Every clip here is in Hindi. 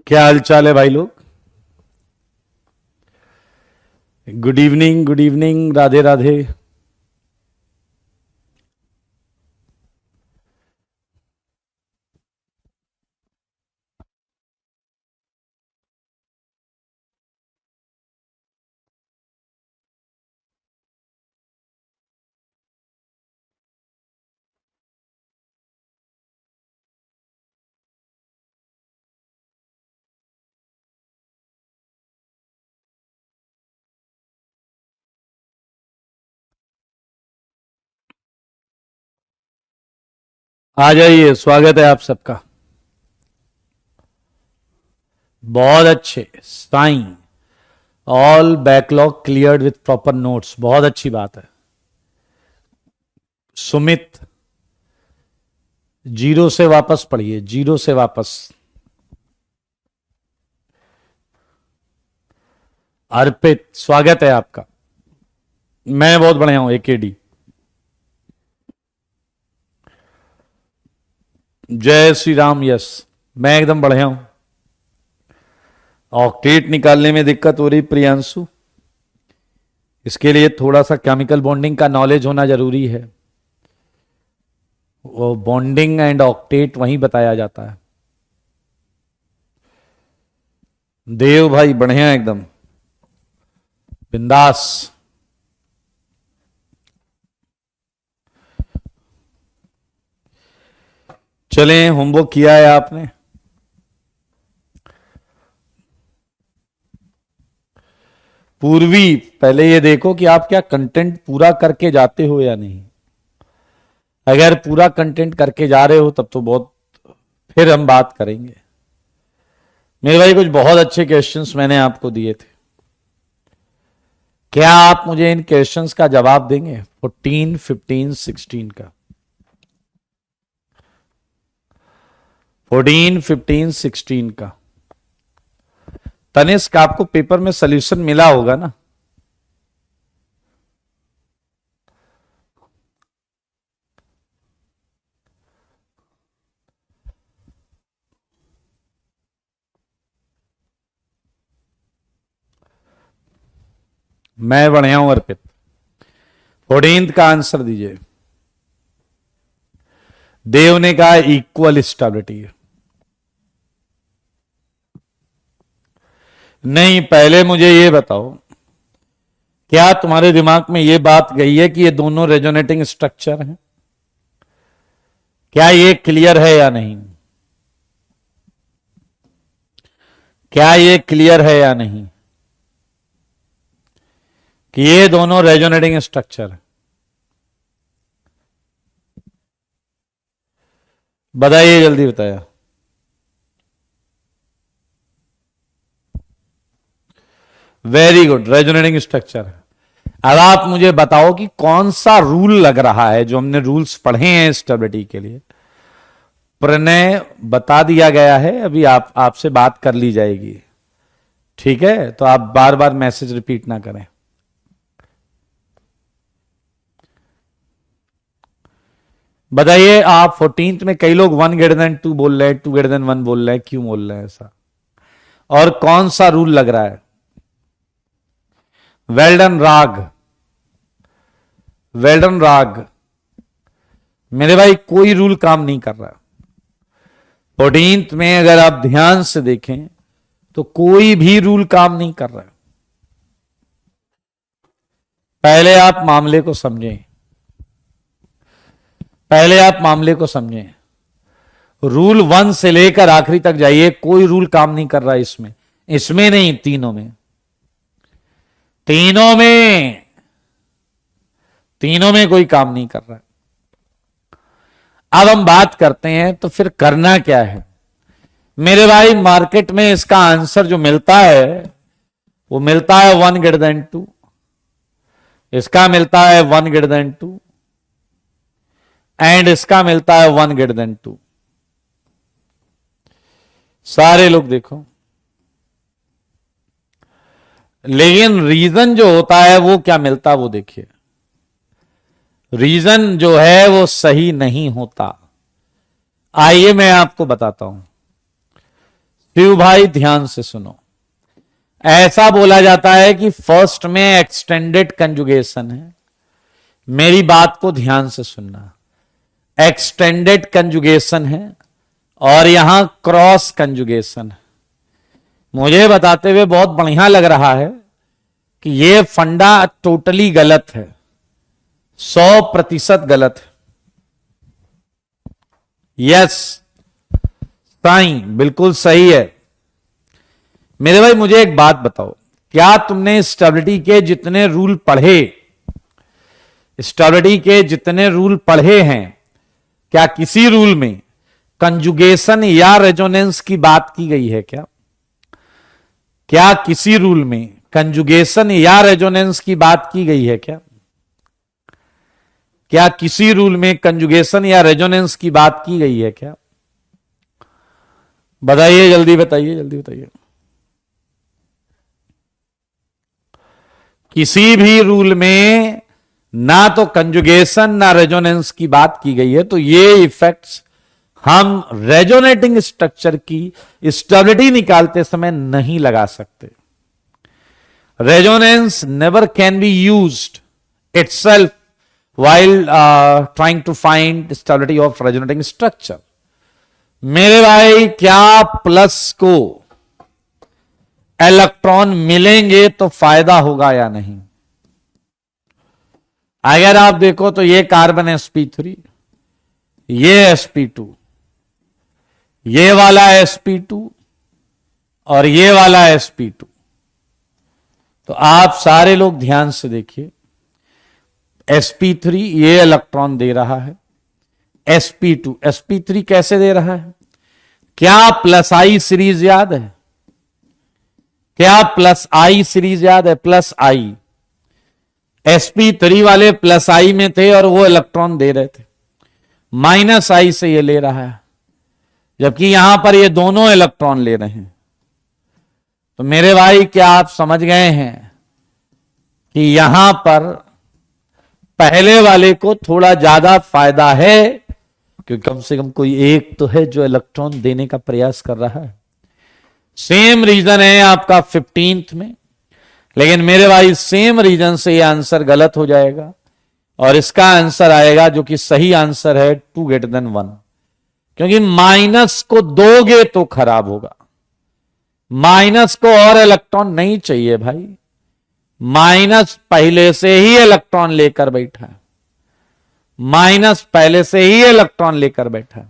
क्या हाल चाल है भाई लोग। Good evening, good evening, Radhe Radhe. आ जाइए, स्वागत है आप सबका। बहुत अच्छे sign. All backlog cleared with proper notes, बहुत अच्छी बात है। सुमित, जीरो से वापस पढ़िए, जीरो से वापस। अर्पित, स्वागत है आपका। मैं बहुत बढ़िया हूं, एकेडी। जय श्री राम। यस, मैं एकदम बढ़िया हूं। ऑक्टेट निकालने में दिक्कत हो रही प्रियांशु, इसके लिए थोड़ा सा केमिकल बॉन्डिंग का नॉलेज होना जरूरी है। वो बॉन्डिंग एंड ऑक्टेट वहीं बताया जाता है। देव भाई बढ़िया एकदम बिंदास। चलें, होमवर्क किया है आपने? पूर्वी, पहले ये देखो कि आप क्या कंटेंट पूरा करके जाते हो या नहीं। अगर पूरा कंटेंट करके जा रहे हो तब तो बहुत, फिर हम बात करेंगे। मेरे भाई कुछ बहुत अच्छे क्वेश्चंस मैंने आपको दिए थे, क्या आप मुझे इन क्वेश्चंस का जवाब देंगे? 14, 15, 16 का। 14, 15, 16 का। तनिष्क, आपको पेपर में सोल्यूशन मिला होगा ना? मैं बढ़िया हूं अर्पित। 14th का आंसर दीजिए। देव ने कहा इक्वल स्टेबिलिटी। नहीं, पहले मुझे ये बताओ, क्या तुम्हारे दिमाग में ये बात गई है कि ये दोनों रेजोनेटिंग स्ट्रक्चर हैं? क्या ये क्लियर है या नहीं? क्या ये क्लियर है या नहीं कि ये दोनों रेजोनेटिंग स्ट्रक्चर है? बताइए, जल्दी बताया। वेरी गुड, रेजोनेटिंग स्ट्रक्चर है। अब आप मुझे बताओ कि कौन सा रूल लग रहा है, जो हमने रूल्स पढ़े हैं स्टेबिलिटी के लिए। प्रणय बता दिया गया है, अभी आपसे बात कर ली जाएगी। ठीक है, तो आप बार बार मैसेज रिपीट ना करें। बताइए, आप 14th में कई लोग 1 > 2 बोल रहे हैं, 2 > 1 बोल रहे हैं, क्यों बोल रहे हैं ऐसा? और कौन सा रूल लग रहा है? वेल्डन राग, वेल्डन राग। मेरे भाई कोई रूल काम नहीं कर रहा। 14th में अगर आप ध्यान से देखें तो कोई भी रूल काम नहीं कर रहा। पहले आप मामले को समझें, पहले आप मामले को समझें। रूल 1 से लेकर आखिरी तक जाइए, कोई रूल काम नहीं कर रहा इसमें। इसमें नहीं, तीनों में, तीनों में, तीनों में कोई काम नहीं कर रहा। अब हम बात करते हैं तो फिर करना क्या है। मेरे भाई मार्केट में इसका आंसर जो मिलता है वो मिलता है 1 > 2, इसका मिलता है 1 > 2 एंड इसका मिलता है 1 > 2। सारे लोग देखो, लेकिन रीजन जो होता है वो क्या मिलता है वो देखिए। रीजन जो है वो सही नहीं होता। आइए मैं आपको बताता हूं। शिव भाई ध्यान से सुनो, ऐसा बोला जाता है कि फर्स्ट में एक्सटेंडेड कंजुगेशन है। मेरी बात को ध्यान से सुनना, एक्सटेंडेड कंजुगेशन है और यहां क्रॉस कंजुगेशन है। मुझे बताते हुए बहुत बढ़िया लग रहा है कि यह फंडा टोटली गलत है, 100% गलत है। यस साईं, बिल्कुल सही है। मेरे भाई मुझे एक बात बताओ, क्या तुमने स्टेबिलिटी के जितने रूल पढ़े, स्टेबिलिटी के जितने रूल पढ़े हैं, क्या किसी रूल में कंजुगेशन या रेजोनेंस की बात की गई है? क्या किसी रूल में कंजुगेशन या रेजोनेंस की बात की गई है? क्या किसी रूल में कंजुगेशन या रेजोनेंस की बात की गई है क्या? बताइए, जल्दी बताइए, जल्दी बताइए। किसी भी रूल में ना तो कंजुगेशन ना रेजोनेंस की बात की गई है, तो ये इफेक्ट्स हम रेजोनेटिंग स्ट्रक्चर की स्टेबिलिटी निकालते समय नहीं लगा सकते। Resonance never can be used itself while trying to find stability of resonating structure। मेरे भाई, क्या प्लस को इलेक्ट्रॉन मिलेंगे तो फायदा होगा या नहीं? अगर आप देखो तो ये कार्बन sp3, ये sp2, ये वाला sp2 और ये वाला sp2। तो आप सारे लोग ध्यान से देखिए, sp3 ये इलेक्ट्रॉन दे रहा है, sp3 कैसे दे रहा है? क्या प्लस आई सीरीज याद है? क्या प्लस आई सीरीज याद है? प्लस आई, sp3 वाले प्लस आई में थे और वो इलेक्ट्रॉन दे रहे थे, माइनस आई से ये ले रहा है, जबकि यहां पर ये दोनों इलेक्ट्रॉन ले रहे हैं। तो मेरे भाई, क्या आप समझ गए हैं कि यहां पर पहले वाले को थोड़ा ज्यादा फायदा है, क्योंकि कम से कम कोई एक तो है जो इलेक्ट्रॉन देने का प्रयास कर रहा है। सेम रीजन है आपका 15th में, लेकिन मेरे भाई सेम रीजन से ये आंसर गलत हो जाएगा और इसका आंसर आएगा, जो कि सही आंसर है, 2 > 1। क्योंकि माइनस को दोगे तो खराब होगा, माइनस को और इलेक्ट्रॉन नहीं चाहिए भाई, माइनस पहले से ही इलेक्ट्रॉन लेकर बैठा है, माइनस पहले से ही इलेक्ट्रॉन लेकर बैठा है।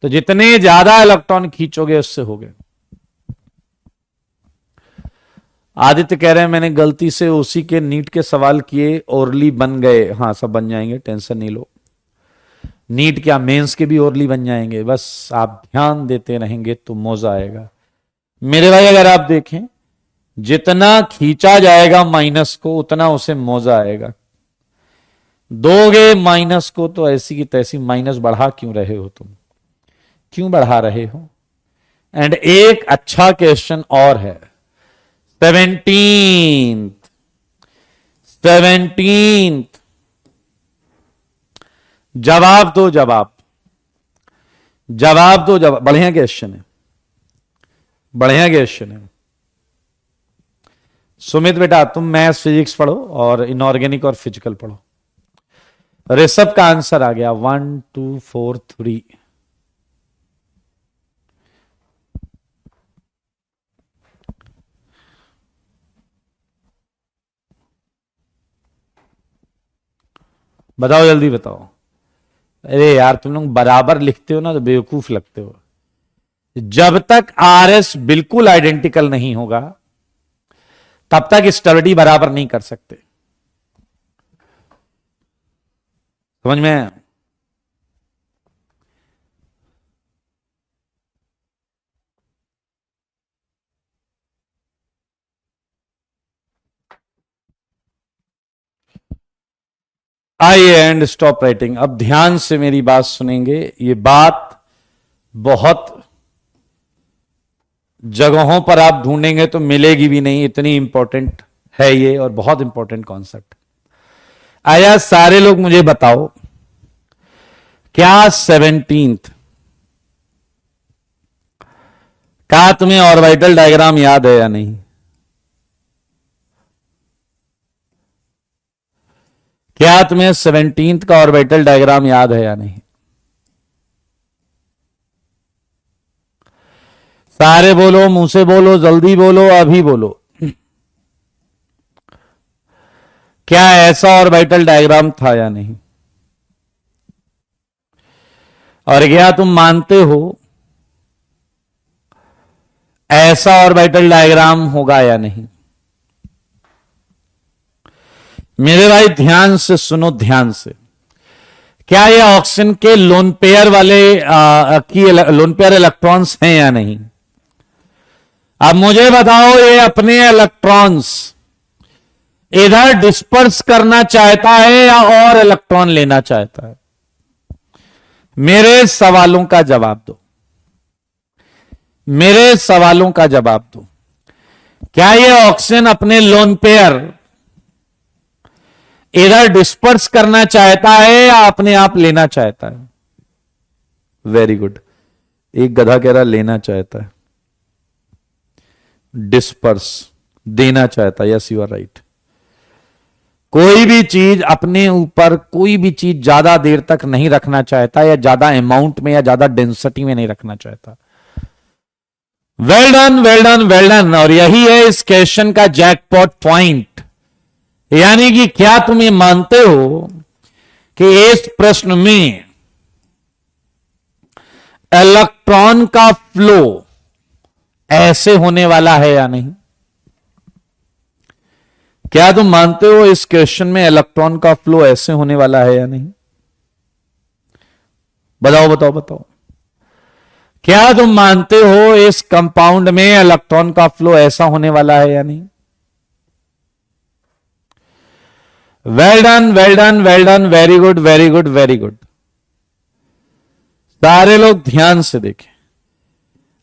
तो जितने ज्यादा इलेक्ट्रॉन खींचोगे उससे हो गए। आदित्य कह रहे हैं मैंने गलती से उसी के नीट के सवाल किए, ओरली बन गए। हाँ, सब बन जाएंगे, टेंशन नहीं लो। नीट क्या, मेंस के भी ओरली बन जाएंगे, बस आप ध्यान देते रहेंगे तो मजा आएगा। मेरे भाई, अगर आप देखें, जितना खींचा जाएगा माइनस को उतना उसे मौजा आएगा। दोगे माइनस को तो ऐसी की तैसी माइनस बढ़ा क्यों रहे हो तुम, क्यों बढ़ा रहे हो? एंड एक अच्छा क्वेश्चन और है, 17th जवाब दो, जवाब दो, जवाब। बढ़िया क्वेश्चन है, बढ़िया क्वेश्चन है। सुमित बेटा, तुम मैथ्स फिजिक्स पढ़ो और इनऑर्गेनिक और फिजिकल पढ़ो। ऋषभ का आंसर आ गया 1 2 4 3। बताओ, जल्दी बताओ। अरे यार, तुम लोग बराबर लिखते हो ना तो बेवकूफ लगते हो। जब तक आरएस बिल्कुल आइडेंटिकल नहीं होगा तब तक स्टडी बराबर नहीं कर सकते। समझ में? आइए, एंड स्टॉप राइटिंग। अब ध्यान से मेरी बात सुनेंगे। ये बात बहुत जगहों पर आप ढूंढेंगे तो मिलेगी भी नहीं, इतनी इंपॉर्टेंट है ये और बहुत इंपॉर्टेंट कॉन्सेप्ट। आया, सारे लोग मुझे बताओ, क्या 17th क्या तुम्हें ऑर्बिटल डायग्राम याद है या नहीं? क्या तुम्हें 17th का ऑर्बिटल डायग्राम याद है या नहीं? सारे बोलो, मुंह से बोलो, जल्दी बोलो, अभी बोलो। क्या ऐसा ऑर्बिटल डायग्राम था या नहीं? और क्या तुम मानते हो ऐसा ऑर्बिटल डायग्राम होगा या नहीं? मेरे भाई ध्यान से सुनो, ध्यान से। क्या ये ऑक्सीजन के लोन पेयर वाले लोन पेयर इलेक्ट्रॉन्स हैं या नहीं? अब मुझे बताओ, ये अपने इलेक्ट्रॉन्स इधर डिस्पर्स करना चाहता है या और इलेक्ट्रॉन लेना चाहता है? मेरे सवालों का जवाब दो, मेरे सवालों का जवाब दो। क्या ये ऑक्सीजन अपने लोन पेयर इधर डिस्पर्स करना चाहता है या अपने आप लेना चाहता है? Very good. एक गधा कह रहा लेना चाहता है, डिस्पर्स देना चाहता है। Yes, you are right. कोई भी चीज अपने ऊपर, कोई भी चीज ज्यादा देर तक नहीं रखना चाहता, या ज्यादा अमाउंट में या ज्यादा डेंसिटी में नहीं रखना चाहता। Well done, well done, well done. और यही है इस क्वेश्चन का जैकपॉट पॉइंट। यानी कि क्या तुम ये मानते हो कि इस प्रश्न में इलेक्ट्रॉन का फ्लो ऐसे होने वाला है या नहीं? क्या तुम मानते हो इस क्वेश्चन में इलेक्ट्रॉन का फ्लो ऐसे होने वाला है या नहीं? बताओ बताओ बताओ। क्या तुम मानते हो इस कंपाउंड में इलेक्ट्रॉन का फ्लो ऐसा होने वाला है या नहीं? Well done, well done, well done, very good, very good, very good. सारे लोग ध्यान से देखें।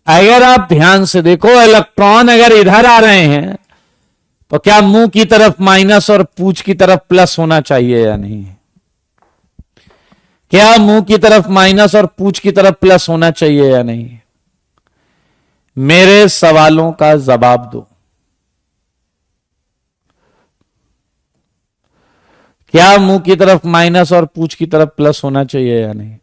अगर आप ध्यान से देखो, इलेक्ट्रॉन अगर इधर आ रहे हैं तो क्या मुंह की तरफ माइनस और पूंछ की तरफ प्लस होना चाहिए या नहीं? क्या मुंह की तरफ माइनस और पूंछ की तरफ प्लस होना चाहिए या नहीं? मेरे सवालों का जवाब दो। क्या मुंह की तरफ माइनस और पूंछ की तरफ प्लस होना चाहिए या नहीं?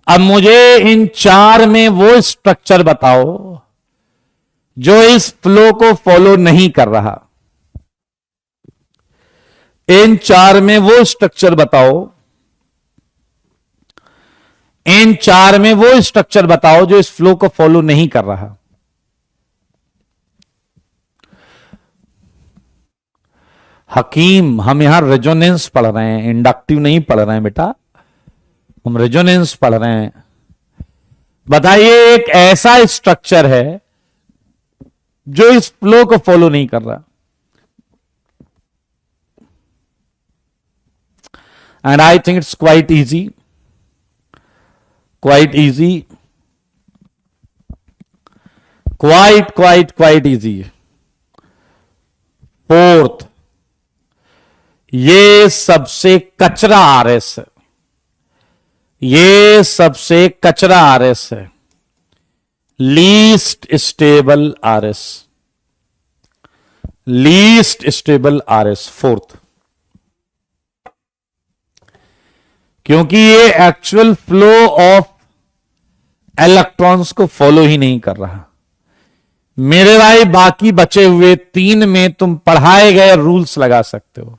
अब मुझे इन चार में वो स्ट्रक्चर बताओ जो इस फ्लो को फॉलो नहीं कर रहा। इन चार में वो स्ट्रक्चर बताओ, इन चार में वो स्ट्रक्चर बताओ जो इस फ्लो को फॉलो नहीं कर रहा। हकीम, हम यहां रेजोनेंस पढ़ रहे हैं, इंडक्टिव नहीं पढ़ रहे हैं बेटा, हम रेजोनेंस पढ़ रहे हैं। बताइए एक ऐसा स्ट्रक्चर है जो इस फ्लो को फॉलो नहीं कर रहा। And I think it's quite easy, quite easy, quite easy. Fourth, ये सबसे कचरा आरएस है, ये सबसे कचरा आरएस है, least stable RS, least stable RS, fourth. क्योंकि ये एक्चुअल फ्लो ऑफ इलेक्ट्रॉन्स को फॉलो ही नहीं कर रहा। मेरे भाई बाकी बचे हुए तीन में तुम पढ़ाए गए रूल्स लगा सकते हो,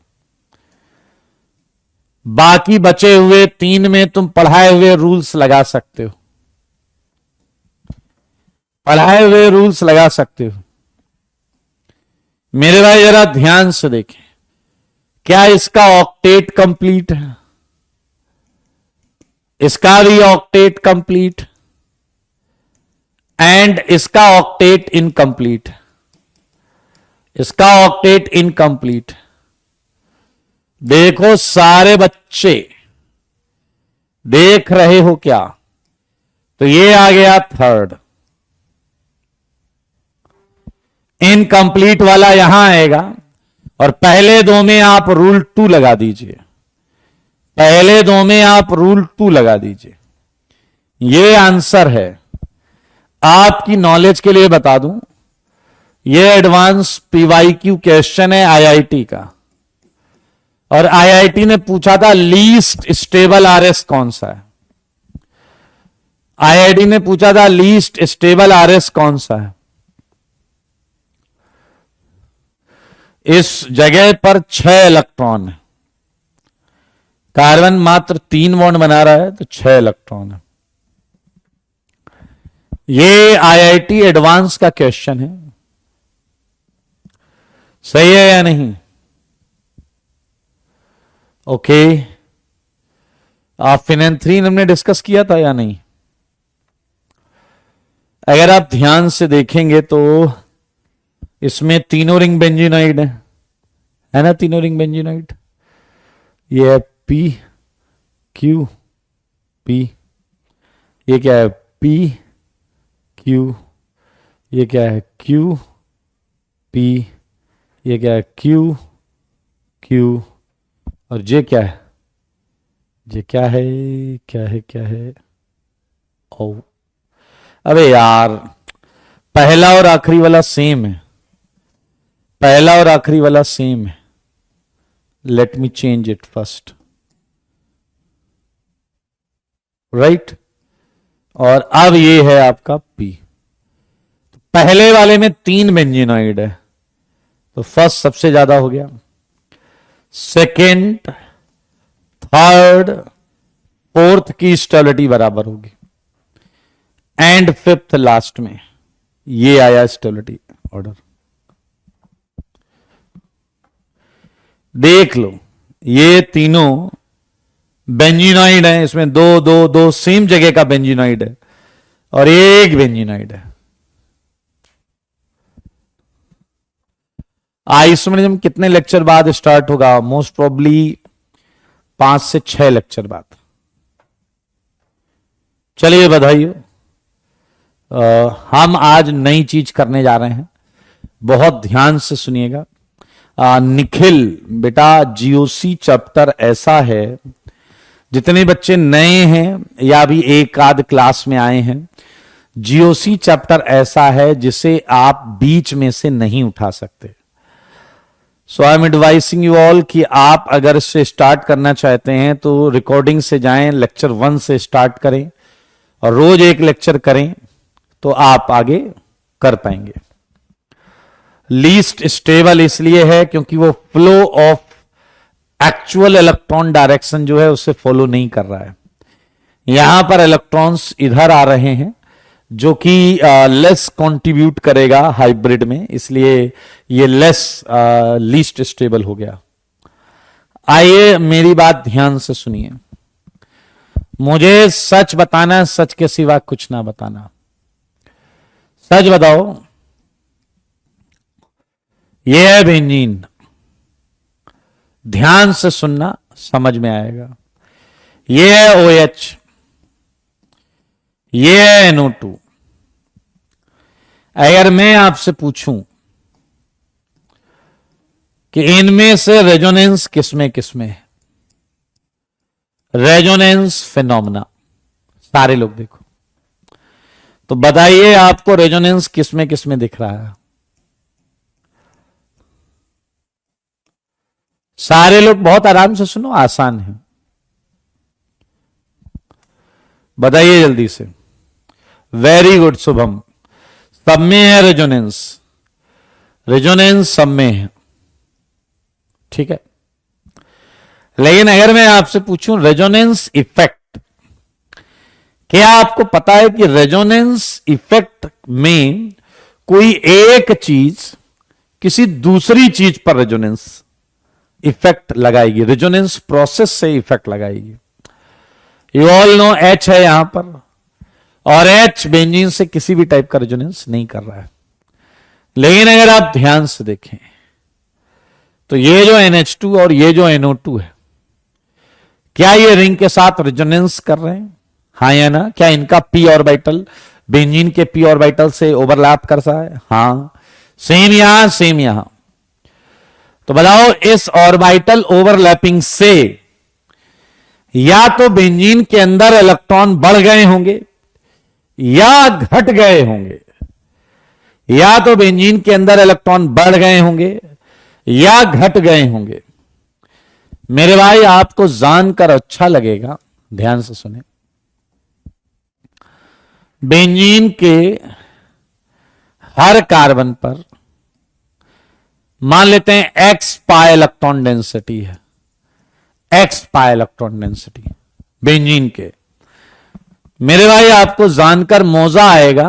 बाकी बचे हुए तीन में तुम पढ़ाए हुए रूल्स लगा सकते हो, पढ़ाए हुए रूल्स लगा सकते हो। मेरे भाई जरा ध्यान से देखें, क्या इसका ऑक्टेट कंप्लीट है? इसका भी ऑक्टेट कंप्लीट, एंड इसका ऑक्टेट इनकंप्लीट, इसका ऑक्टेट इनकंप्लीट। देखो सारे बच्चे देख रहे हो क्या? तो ये आ गया थर्ड, इनकंप्लीट वाला यहां आएगा, और पहले दो में आप रूल 2 लगा दीजिए, पहले दो में आप रूल 2 लगा दीजिए। ये आंसर है। आपकी नॉलेज के लिए बता दूं, ये एडवांस पीवाईक्यू क्वेश्चन है आईआईटी का, और आईआईटी ने पूछा था लीस्ट स्टेबल आरएस कौन सा है। आईआईटी ने पूछा था लीस्ट स्टेबल आरएस कौन सा है। इस जगह पर 6 इलेक्ट्रॉन है, कार्बन मात्र 3 बॉन्ड बना रहा है, तो 6 इलेक्ट्रॉन है। ये आईआईटी एडवांस का क्वेश्चन है, सही है या नहीं? ओके, आप फिनेंथ्रीन हमने डिस्कस किया था या नहीं? अगर आप ध्यान से देखेंगे तो इसमें तीनों रिंग बेंजीनॉइड है ना, तीनों रिंग बेंजीनॉइड। ये है पी क्यू पी, ये क्या है पी क्यू, ये क्या है क्यू पी, ये क्या है क्यू क्यू, और ये क्या है, ये क्या है, क्या है, क्या है, ओ अबे यार, पहला और आखिरी वाला सेम है, पहला और आखिरी वाला सेम है। Let me change it first, right. और अब ये है आपका पी। पहले वाले में 3 बेंजीनॉइड है, तो फर्स्ट सबसे ज्यादा हो गया, सेकेंड, थर्ड, फोर्थ की स्टेबिलिटी बराबर होगी, एंड फिफ्थ लास्ट में ये आया स्टेबिलिटी ऑर्डर। देख लो, ये तीनों बेंजीनॉइड है, इसमें दो दो दो सेम जगह का बेंजीनॉइड है, और एक बेंजीनॉइड है। आइसोमरिज्म कितने लेक्चर बाद स्टार्ट होगा? मोस्ट प्रोबेबली 5 से 6 लेक्चर बाद। चलिए बधाइयो, हम आज नई चीज करने जा रहे हैं, बहुत ध्यान से सुनिएगा। निखिल बेटा, जीओसी चैप्टर ऐसा है, जितने बच्चे नए हैं या अभी एक आध क्लास में आए हैं, जीओसी चैप्टर ऐसा है जिसे आप बीच में से नहीं उठा सकते। So I am advising you all कि आप अगर इससे स्टार्ट करना चाहते हैं तो रिकॉर्डिंग से जाएं, लेक्चर 1 से स्टार्ट करें और रोज एक लेक्चर करें, तो आप आगे कर पाएंगे। लीस्ट स्टेबल इसलिए है क्योंकि वो flow of actual electron direction जो है उसे फॉलो नहीं कर रहा है। यहां पर इलेक्ट्रॉन्स इधर आ रहे हैं, जो कि लेस कंट्रीब्यूट करेगा हाइब्रिड में, इसलिए ये लेस लीस्ट स्टेबल हो गया। आइए मेरी बात ध्यान से सुनिए, मुझे सच बताना, सच के सिवा कुछ ना बताना। सच बताओ, ये है बेंजीन, ध्यान से सुनना, समझ में आएगा। ये है OH, ये है NO2। अगर मैं आपसे पूछूं कि इनमें से रेजोनेंस किसमें किसमें है, रेजोनेंस फिनोमेना, सारे लोग देखो, तो बताइए आपको रेजोनेंस किसमें किसमें दिख रहा है? सारे लोग बहुत आराम से सुनो, आसान है, बताइए जल्दी से। वेरी गुड शुभम, सब में है रेजोनेंस, रेजोनेंस सब में है, ठीक है। लेकिन अगर मैं आपसे पूछूं रेजोनेंस इफेक्ट, क्या आपको पता है कि रेजोनेंस इफेक्ट में कोई एक चीज किसी दूसरी चीज पर रेजोनेंस इफेक्ट लगाएगी, रेजोनेंस प्रोसेस से इफेक्ट लगाएगी। यू ऑल नो H है यहां पर, और H बेंजीन से किसी भी टाइप का रेजोनेंस नहीं कर रहा है। लेकिन अगर आप ध्यान से देखें तो ये जो NH2 और ये जो NO2 है, क्या ये रिंग के साथ रेजोनेंस कर रहे हैं? हाँ या ना? क्या इनका p ऑर्बिटल बेंजीन के p ऑर्बिटल से ओवरलैप करता है? हाँ, सेम यहां, सेम यहां। तो बताओ इस ऑर्बिटल ओवरलैपिंग से या तो बेंजीन के अंदर इलेक्ट्रॉन बढ़ गए होंगे या घट गए होंगे, या तो बेंजीन के अंदर इलेक्ट्रॉन बढ़ गए होंगे या घट गए होंगे। मेरे भाई आपको जानकर अच्छा लगेगा, ध्यान से सुने। बेंजीन के हर कार्बन पर मान लेते हैं x पाई इलेक्ट्रॉन डेंसिटी है, x पाई इलेक्ट्रॉन डेंसिटी बेंजीन के। मेरे भाई आपको जानकर मौजा आएगा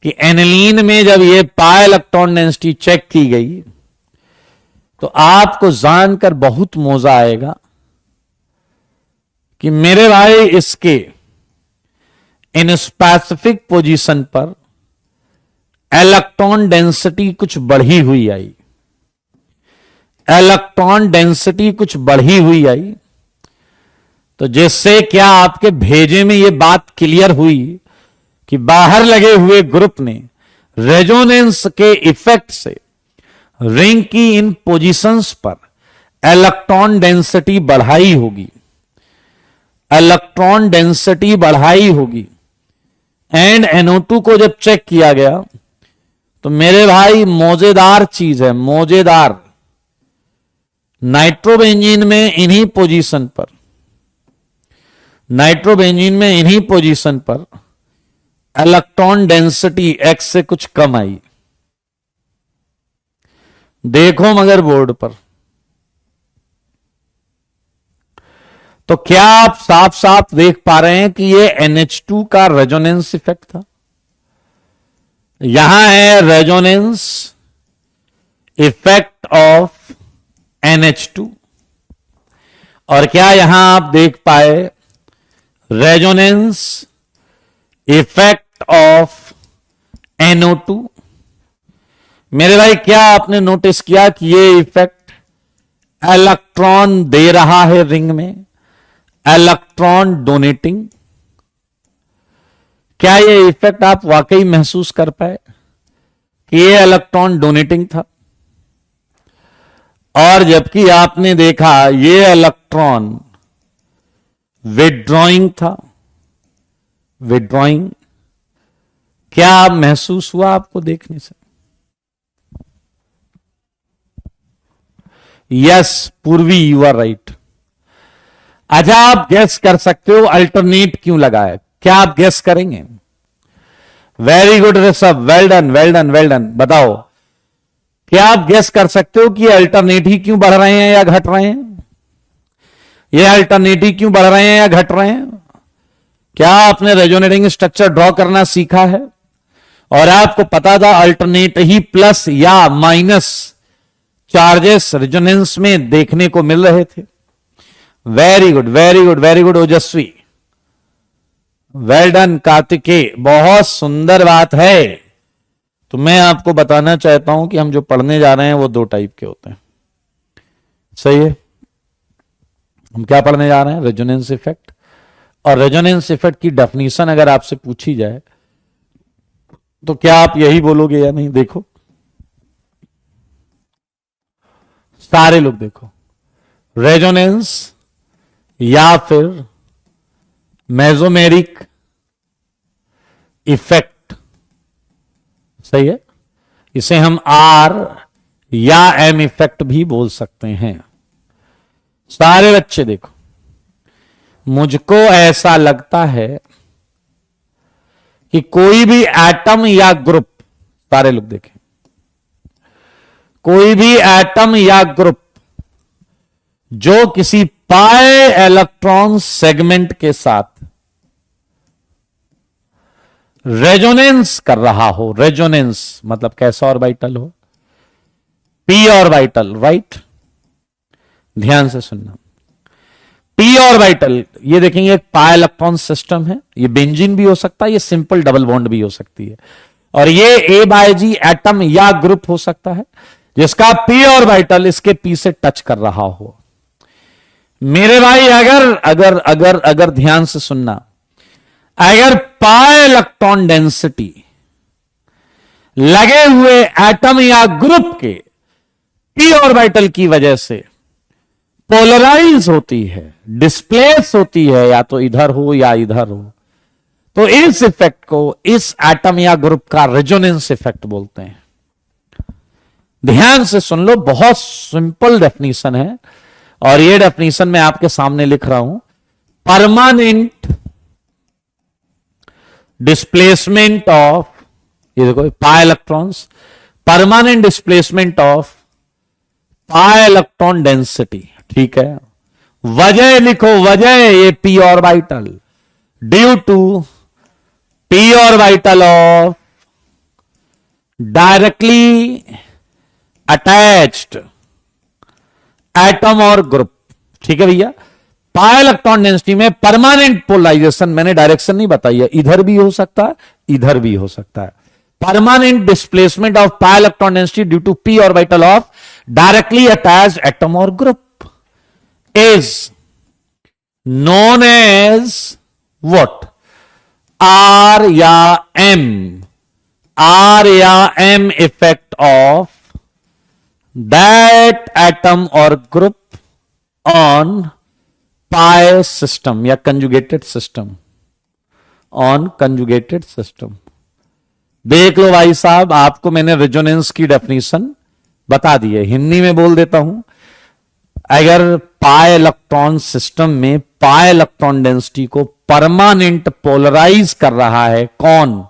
कि एनिलीन में जब ये पाई इलेक्ट्रॉन डेंसिटी चेक की गई तो आपको जानकर बहुत मौजा आएगा कि मेरे भाई इसके इन स्पेसिफिक पोजीशन पर इलेक्ट्रॉन डेंसिटी कुछ बढ़ी हुई आई, इलेक्ट्रॉन डेंसिटी कुछ बढ़ी हुई आई। तो जिससे क्या आपके भेजे में यह बात क्लियर हुई कि बाहर लगे हुए ग्रुप ने रेजोनेंस के इफेक्ट से रिंग की इन पोजीशंस पर इलेक्ट्रॉन डेंसिटी बढ़ाई होगी, इलेक्ट्रॉन डेंसिटी बढ़ाई होगी। एंड NO2 को जब चेक किया गया तो मेरे भाई मौजेदार चीज है, मौजेदार। नाइट्रोबेंजीन में इन्हीं पोजीशन पर, नाइट्रोबेंजीन में इन्हीं पोजीशन पर इलेक्ट्रॉन डेंसिटी x से कुछ कम आई। देखो मगर बोर्ड पर तो क्या आप साफ साफ देख पा रहे हैं कि ये NH2 का रेजोनेंस इफेक्ट था। यहां है रेजोनेंस इफेक्ट ऑफ NH2 और क्या यहां आप देख पाए रेजोनेंस इफेक्ट ऑफ NO2। मेरे भाई क्या आपने नोटिस किया कि ये इफेक्ट इलेक्ट्रॉन दे रहा है रिंग में, इलेक्ट्रॉन डोनेटिंग। क्या ये इफेक्ट आप वाकई महसूस कर पाए कि ये इलेक्ट्रॉन डोनेटिंग था? और जबकि आपने देखा ये इलेक्ट्रॉन विड्रॉइंग था, विड्रॉइंग। क्या आप महसूस हुआ आपको देखने से? यस पूर्वी, यू आर राइट। अच्छा आप गैस कर सकते हो अल्टरनेट क्यों लगा है? क्या आप गैस करेंगे? Very good Rishabh, well done well done well done. बताओ क्या आप गैस कर सकते हो कि अल्टरनेट ही क्यों बढ़ रहे हैं या घट रहे हैं? ये अल्टरनेट ही क्यों बढ़ रहे हैं या घट रहे हैं? क्या आपने रेजोनेटिंग स्ट्रक्चर ड्रॉ करना सीखा है और आपको पता था अल्टरनेट ही प्लस या माइनस चार्जेस रेजोनेंस में देखने को मिल रहे थे? Very good very good very good ओजस्वी, वेल डन कार्तिकेय, बहुत सुंदर बात है। तो मैं आपको बताना चाहता हूं कि हम जो पढ़ने जा रहे हैं वो दो टाइप के होते हैं, सही है। हम क्या पढ़ने जा रहे हैं? Resonance effect. और रेजोनेंस इफेक्ट की डेफिनेशन अगर आपसे पूछी जाए तो क्या आप यही बोलोगे या नहीं? देखो सारे लोग देखो, रेजोनेंस या फिर मेसोमेरिक इफेक्ट, सही है। इसे हम R या M इफेक्ट भी बोल सकते हैं। सारे बच्चे देखो, मुझको ऐसा लगता है कि कोई भी एटम या ग्रुप, सारे लोग देखें, कोई भी एटम या ग्रुप जो किसी पाए इलेक्ट्रॉन सेगमेंट के साथ रेजोनेंस कर रहा हो, रेजोनेंस मतलब कैसा ऑर्बिटल हो? p orbital, right. ध्यान से सुनना, p ऑर्बिटल, ये देखेंगे एक पाई इलेक्ट्रॉन सिस्टम है। ये बेंजीन भी हो सकता है, ये सिंपल डबल बॉन्ड भी हो सकती है, और ये A/G एटम या ग्रुप हो सकता है जिसका p ऑर्बिटल इसके p से टच कर रहा हो। मेरे भाई अगर अगर अगर अगर ध्यान से सुनना, अगर पाई इलेक्ट्रॉन डेंसिटी लगे हुए एटम या ग्रुप के पी ऑर्बिटल की वजह से पोलराइज होती है, डिस्प्लेस होती है, या तो इधर हो या इधर हो, तो इस इफेक्ट को, इस एटम या ग्रुप का रेजोनेंस इफेक्ट बोलते हैं। ध्यान से सुन लो, बहुत सिंपल डेफिनेशन है और ये डेफिनेशन मैं आपके सामने लिख रहा हूं। परमानेंट डिस्प्लेसमेंट ऑफ, ये देखो, pi electrons, permanent displacement of pi electron density, ठीक है। वजह लिखो, वजह, ये p orbital, due to p orbital of directly attached atom or group, ठीक है भैया। पाई इलेक्ट्रॉन डेंसिटी में परमानेंट पोलराइजेशन, मैंने डायरेक्शन नहीं बताई है, इधर भी हो सकता है, इधर भी हो सकता है। Permanent displacement of pi electron density due to p orbital of directly attached atom or group is known as what? R या M, R या M effect of that atom or group on pi system या conjugated system, on conjugated system। देख लो भाई साहब, आपको मैंने रेजोनेंस की डेफिनेशन बता दी है, हिंदी में बोल देता हूं। अगर पाई इलेक्ट्रॉन सिस्टम में पाई इलेक्ट्रॉन डेंसिटी को परमानेंट पोलराइज कर रहा है कौन?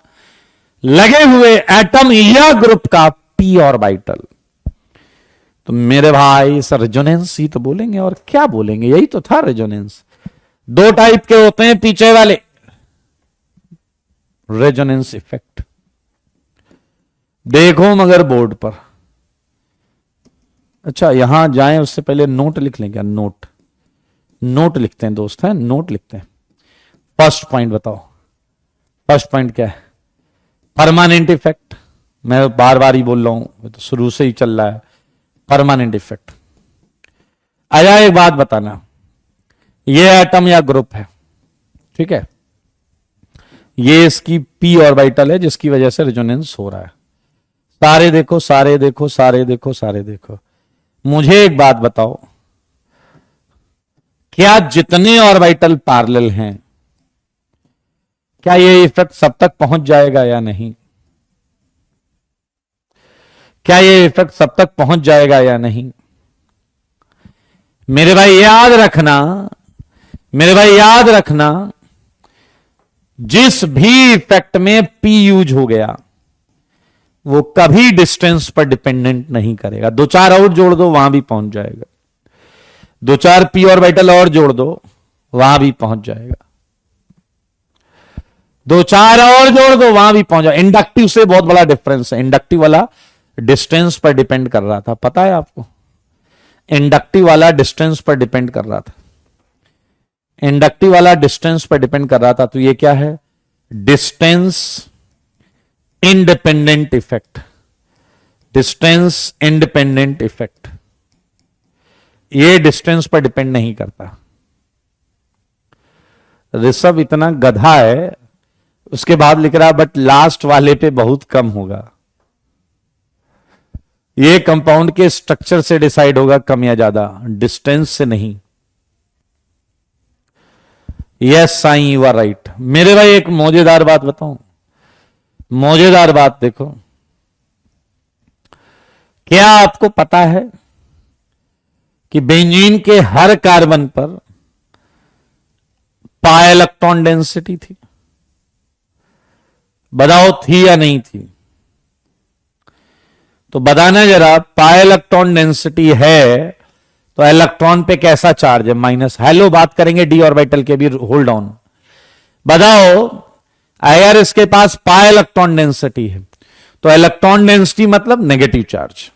लगे हुए एटम या ग्रुप का पी ऑर्बिटल। तो मेरे भाई इस रेजोनेंस ही तो बोलेंगे, और क्या बोलेंगे, यही तो था रेजोनेंस। दो टाइप के होते हैं पीछे वाले, रेजोनेंस इफेक्ट। देखो मगर बोर्ड पर, अच्छा यहां जाएं उससे पहले नोट लिख लें क्या? नोट लिखते हैं दोस्त, हैं नोट लिखते हैं। फर्स्ट पॉइंट बताओ, फर्स्ट पॉइंट क्या है? Permanent effect. मैं बार बार ही बोल रहा हूं, तो शुरू से ही चल रहा है परमानेंट इफेक्ट। आया, एक बात बताना, ये एटम या ग्रुप है, ठीक है, ये इसकी पी ऑर्बिटल है जिसकी वजह से रेजोनेंस हो रहा है। सारे देखो, सारे देखो, सारे देखो, सारे देखो। मुझे एक बात बताओ, क्या जितने ऑर्बिटल पैरेलल हैं, क्या ये इफेक्ट सब तक पहुंच जाएगा या नहीं? क्या ये इफेक्ट सब तक पहुंच जाएगा या नहीं? मेरे भाई याद रखना, मेरे भाई याद रखना, जिस भी इफेक्ट में पी यूज हो गया वो कभी डिस्टेंस पर डिपेंडेंट नहीं करेगा। दो चार और जोड़ दो, वहां भी पहुंच जाएगा। दो चार पी ऑर्बिटल और जोड़ दो, वहां भी पहुंच जाएगा। दो चार और जोड़ दो, वहां भी पहुंच जाएगा। इंडक्टिव से बहुत बड़ा डिफरेंस है। इंडक्टिव वाला डिस्टेंस पर डिपेंड कर रहा था, पता है आपको? इंडक्टिव वाला डिस्टेंस पर डिपेंड कर रहा था, इंडक्टिव वाला डिस्टेंस पर डिपेंड कर रहा था। तो ये क्या है? Distance independent effect, distance independent effect. ये डिस्टेंस पर डिपेंड नहीं करता। ऋषभ इतना गधा है, उसके बाद लिख रहा बट लास्ट वाले पे बहुत कम होगा। ये कंपाउंड के स्ट्रक्चर से डिसाइड होगा कम या ज्यादा, डिस्टेंस से नहीं। Yes Sai, you are right. मेरे भाई एक मौजेदार बात बताऊं, मौजेदार बात देखो, क्या आपको पता है कि बेंजीन के हर कार्बन पर पाई इलेक्ट्रॉन डेंसिटी थी? बताओ थी या नहीं थी? तो बताना जरा, पाई इलेक्ट्रॉन डेंसिटी है तो इलेक्ट्रॉन पे कैसा चार्ज है? माइनस। हेलो, बात करेंगे डी ऑर्बिटल के भी, होल्ड ऑन। बताओ, अगर इसके पास पाई इलेक्ट्रॉन डेंसिटी है तो इलेक्ट्रॉन डेंसिटी मतलब नेगेटिव चार्ज।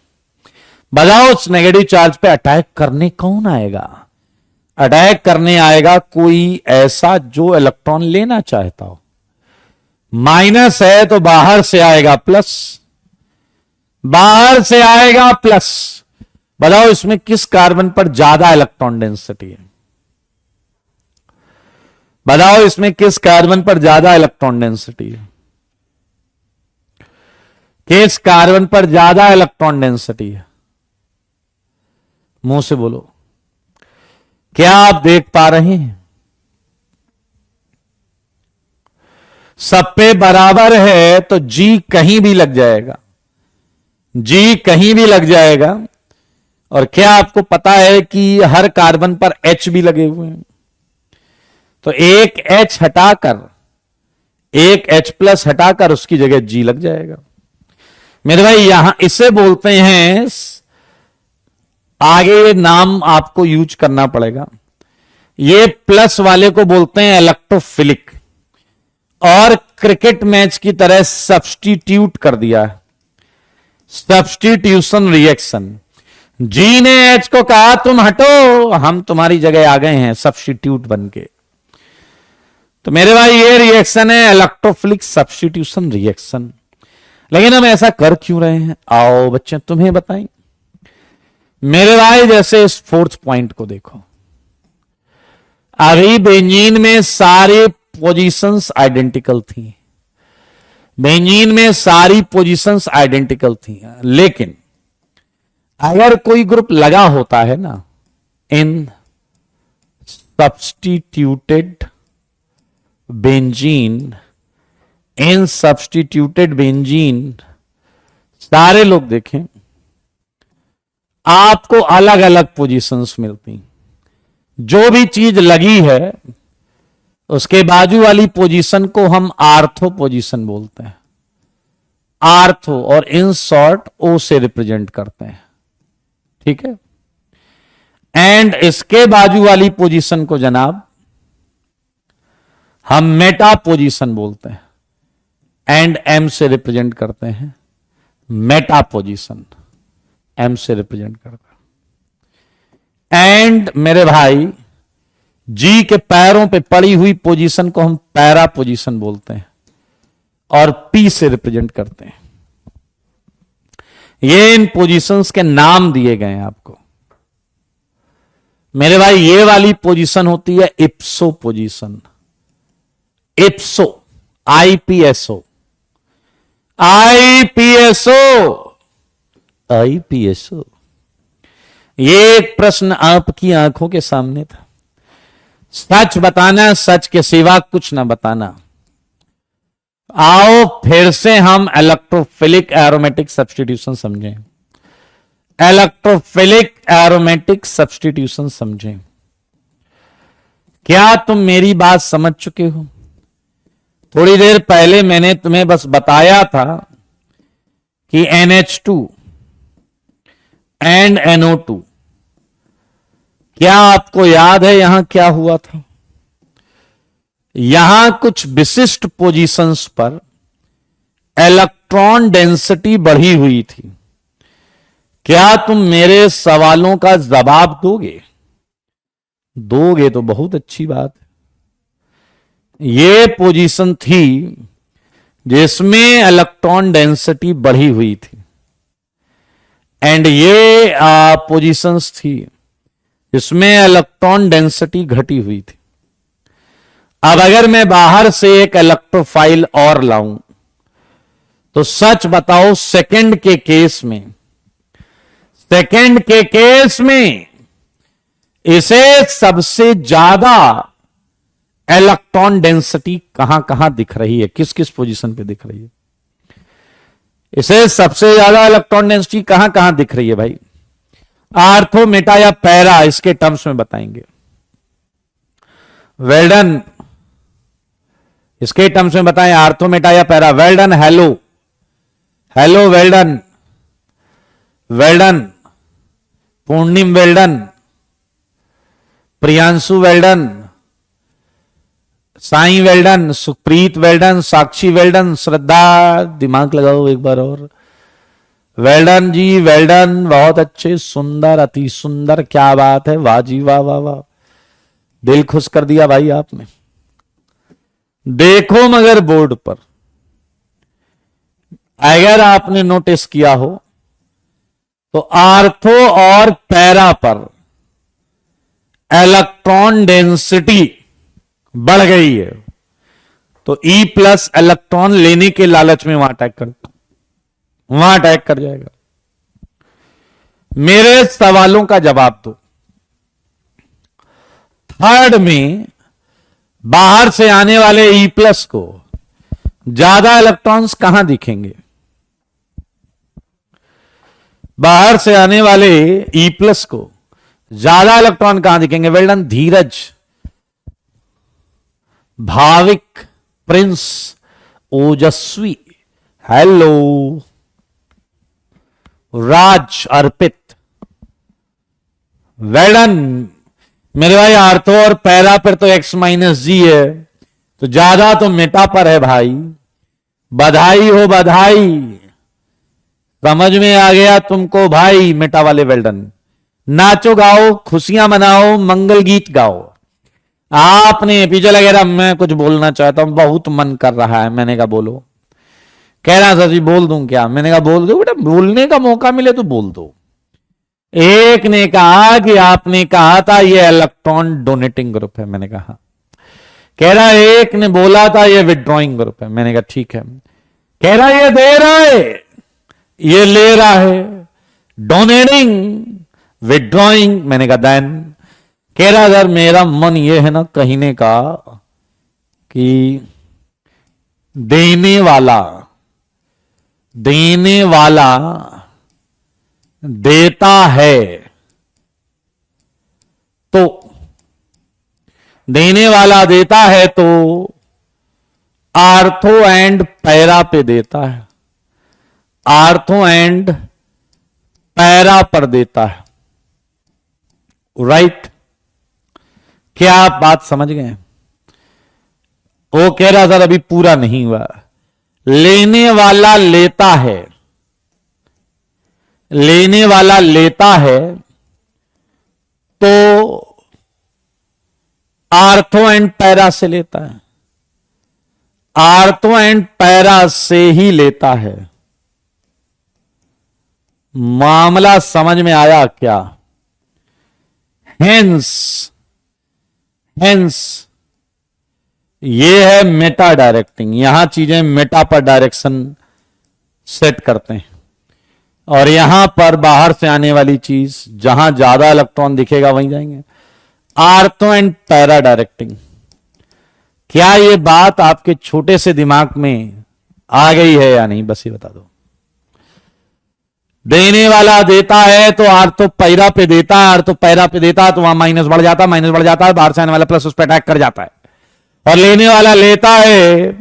बताओ, उस नेगेटिव चार्ज पे अटैक करने कौन आएगा? अटैक करने आएगा कोई ऐसा जो इलेक्ट्रॉन लेना चाहता हो। माइनस है तो बाहर से आएगा प्लस, बाहर से आएगा प्लस। बताओ इसमें किस कार्बन पर ज्यादा इलेक्ट्रॉन डेंसिटी है? बताओ इसमें किस कार्बन पर ज्यादा इलेक्ट्रॉन डेंसिटी है? किस कार्बन पर ज्यादा इलेक्ट्रॉन डेंसिटी है? मुंह से बोलो, क्या आप देख पा रहे हैं? सब पे बराबर है तो जी कहीं भी लग जाएगा, जी कहीं भी लग जाएगा। और क्या आपको पता है कि हर कार्बन पर H भी लगे हुए हैं? तो एक H हटाकर, एक H+ हटाकर उसकी जगह G लग जाएगा। मेरे भाई यहां इसे बोलते हैं, आगे नाम आपको यूज करना पड़ेगा, ये प्लस वाले को बोलते हैं इलेक्ट्रोफिलिक, और क्रिकेट मैच की तरह सब्स्टिट्यूट कर दिया है, सब्स्टिट्यूशन रिएक्शन। जी ने एच को कहा तुम हटो, हम तुम्हारी जगह आ गए हैं सब्स्टिट्यूट बनके। तो मेरे भाई ये रिएक्शन है इलेक्ट्रोफिलिक सब्स्टिट्यूशन रिएक्शन। लेकिन हम ऐसा कर क्यों रहे हैं, आओ बच्चे तुम्हें बताएं। मेरे भाई जैसे इस 4th पॉइंट को देखो, अभी बेंजीन में सारी पोजीशंस आइडेंटिकल थी, बेंजीन में सारी पोजीशंस आइडेंटिकल थी, लेकिन अगर कोई ग्रुप लगा होता है ना इन सब्स्टिट्यूटेड बेंजीन, इन सब्स्टिट्यूटेड बेंजीन, सारे लोग देखें आपको अलग अलग पोजीशंस मिलती। जो भी चीज लगी है उसके बाजू वाली पोजीशन को हम आर्थो पोजीशन बोलते हैं, आर्थो, और इन शॉर्ट ओ से रिप्रेजेंट करते हैं, ठीक है। एंड इसके बाजू वाली पोजीशन को जनाब हम मेटा पोजीशन बोलते हैं, एंड एम से रिप्रेजेंट करते हैं, मेटा पोजीशन एम से रिप्रेजेंट करता है। एंड मेरे भाई जी के पैरों पे पड़ी हुई पोजीशन को हम पैरा पोजीशन बोलते हैं, और पी से रिप्रेजेंट करते हैं। ये इन पोजीशंस के नाम दिए गए हैं आपको। मेरे भाई ये वाली पोजीशन होती है इप्सो पोजीशन, इप्सो, आईपीएसओ, आईपीएसओ, आईपीएसओ। ये एक प्रश्न आपकी आंखों के सामने था, सच बताना, सच के सिवा कुछ ना बताना। आओ फिर से हम इलेक्ट्रोफिलिक एरोमेटिक सब्स्टिट्यूशन समझें, इलेक्ट्रोफिलिक एरोमेटिक सब्स्टिट्यूशन समझें। क्या तुम मेरी बात समझ चुके हो? थोड़ी देर पहले मैंने तुम्हें बस बताया था कि NH2 एंड NO2, क्या आपको याद है यहां क्या हुआ था? यहां कुछ विशिष्ट पोजीशंस पर इलेक्ट्रॉन डेंसिटी बढ़ी हुई थी। क्या तुम मेरे सवालों का जवाब दोगे? दोगे तो बहुत अच्छी बात है। ये पोजीशन थी जिसमें इलेक्ट्रॉन डेंसिटी बढ़ी हुई थी, एंड ये पोजीशंस थी जिसमें इलेक्ट्रॉन डेंसिटी घटी हुई थी। अब अगर मैं बाहर से एक इलेक्ट्रोफाइल और लाऊं तो सच बताओ, सेकंड के केस में, सेकंड के केस में इसे सबसे ज्यादा इलेक्ट्रॉन डेंसिटी कहां कहां दिख रही है, किस किस पोजीशन पे दिख रही है? इसे सबसे ज्यादा इलेक्ट्रॉन डेंसिटी कहां कहां दिख रही है भाई? आर्थो, मेटा या पैरा, इसके टर्म्स में बताएंगे। वेल्डन, इसके टर्म्स में बताएं, आर्थो, मेटा या para. Well done, hello, hello well done, well done, Purnim well done, Priyanshu well done, Sai well done, Supreet well done, Sakshi well done, Shraddha, दिमाग लगाओ एक बार और। वेल्डन जी, वेल्डन, बहुत अच्छे, सुंदर, अति सुंदर, क्या बात है, वाह जी वाह, वाह वाह, दिल खुश कर दिया भाई आपने। देखो मगर बोर्ड पर, अगर आपने नोटिस किया हो तो आर्थो और पैरा पर इलेक्ट्रॉन डेंसिटी बढ़ गई है, तो E+ इलेक्ट्रॉन लेने के लालच में वहां अटैक कर जाएगा। मेरे सवालों का जवाब दो। थर्ड में बाहर से आने वाले ई प्लस को ज्यादा इलेक्ट्रॉन्स कहां दिखेंगे? बाहर से आने वाले ई प्लस को ज्यादा इलेक्ट्रॉन कहां दिखेंगे? वेल डन धीरज, भाविक, प्रिंस, ओजस्वी, हेलो, राज, अर्पित, वेल डन। मेरे भाई आर्थो और पैरा पर तो एक्स माइनस जी है, तो ज्यादा तो मेटा पर है भाई। बधाई हो बधाई, समझ में आ गया तुमको भाई। मेटा वाले वेल्डन, नाचो गाओ, खुशियां मनाओ, मंगल गीत गाओ। आपने पीछे लगे रहा, मैं कुछ बोलना चाहता हूं, बहुत मन कर रहा है। मैंने कहा बोलो। कह रहा सर जी बोल दूं क्या? मैंने कहा बोल दो बेटा, बोलने का मौका मिले तो बोल दो। एक ने कहा कि आपने कहा था ये इलेक्ट्रॉन डोनेटिंग ग्रुप है। मैंने कहा। कह रहा एक ने बोला था ये विड्रॉइंग ग्रुप है। मैंने कहा ठीक है। कह रहा ये दे रहा है, ये ले रहा है, डोनेटिंग, विड्रॉइंग। मैंने कहा देन। कह रहा सर मेरा मन ये है ना कहने का कि देने वाला देता है, तो देने वाला देता है तो आर्थो एंड पैरा पे देता है, आर्थो एंड पैरा पर देता है। राइट? क्या आप बात समझ गए? वो कह रहा सर अभी पूरा नहीं हुआ। लेने वाला लेता है, लेने वाला लेता है तो आर्थो एंड पैरा से लेता है, आर्थो एंड पैरा से ही लेता है। मामला समझ में आया क्या? हेंस ये है मेटा डायरेक्टिंग। यहां चीजें मेटा पर डायरेक्शन सेट करते हैं, और यहां पर बाहर से आने वाली चीज जहां ज्यादा इलेक्ट्रॉन दिखेगा वहीं जाएंगे। Ortho and para directing. क्या ये बात आपके छोटे से दिमाग में आ गई है या नहीं? बस ये बता दो। देने वाला देता है तो आर्थो पैरा पे देता है, आर्थो पैरा पे देता है तो वहां माइनस बढ़ जाता है, माइनस बढ़ जाता है, बाहर से आने वाला प्लस उस पर अटैक कर जाता है। और लेने वाला लेता है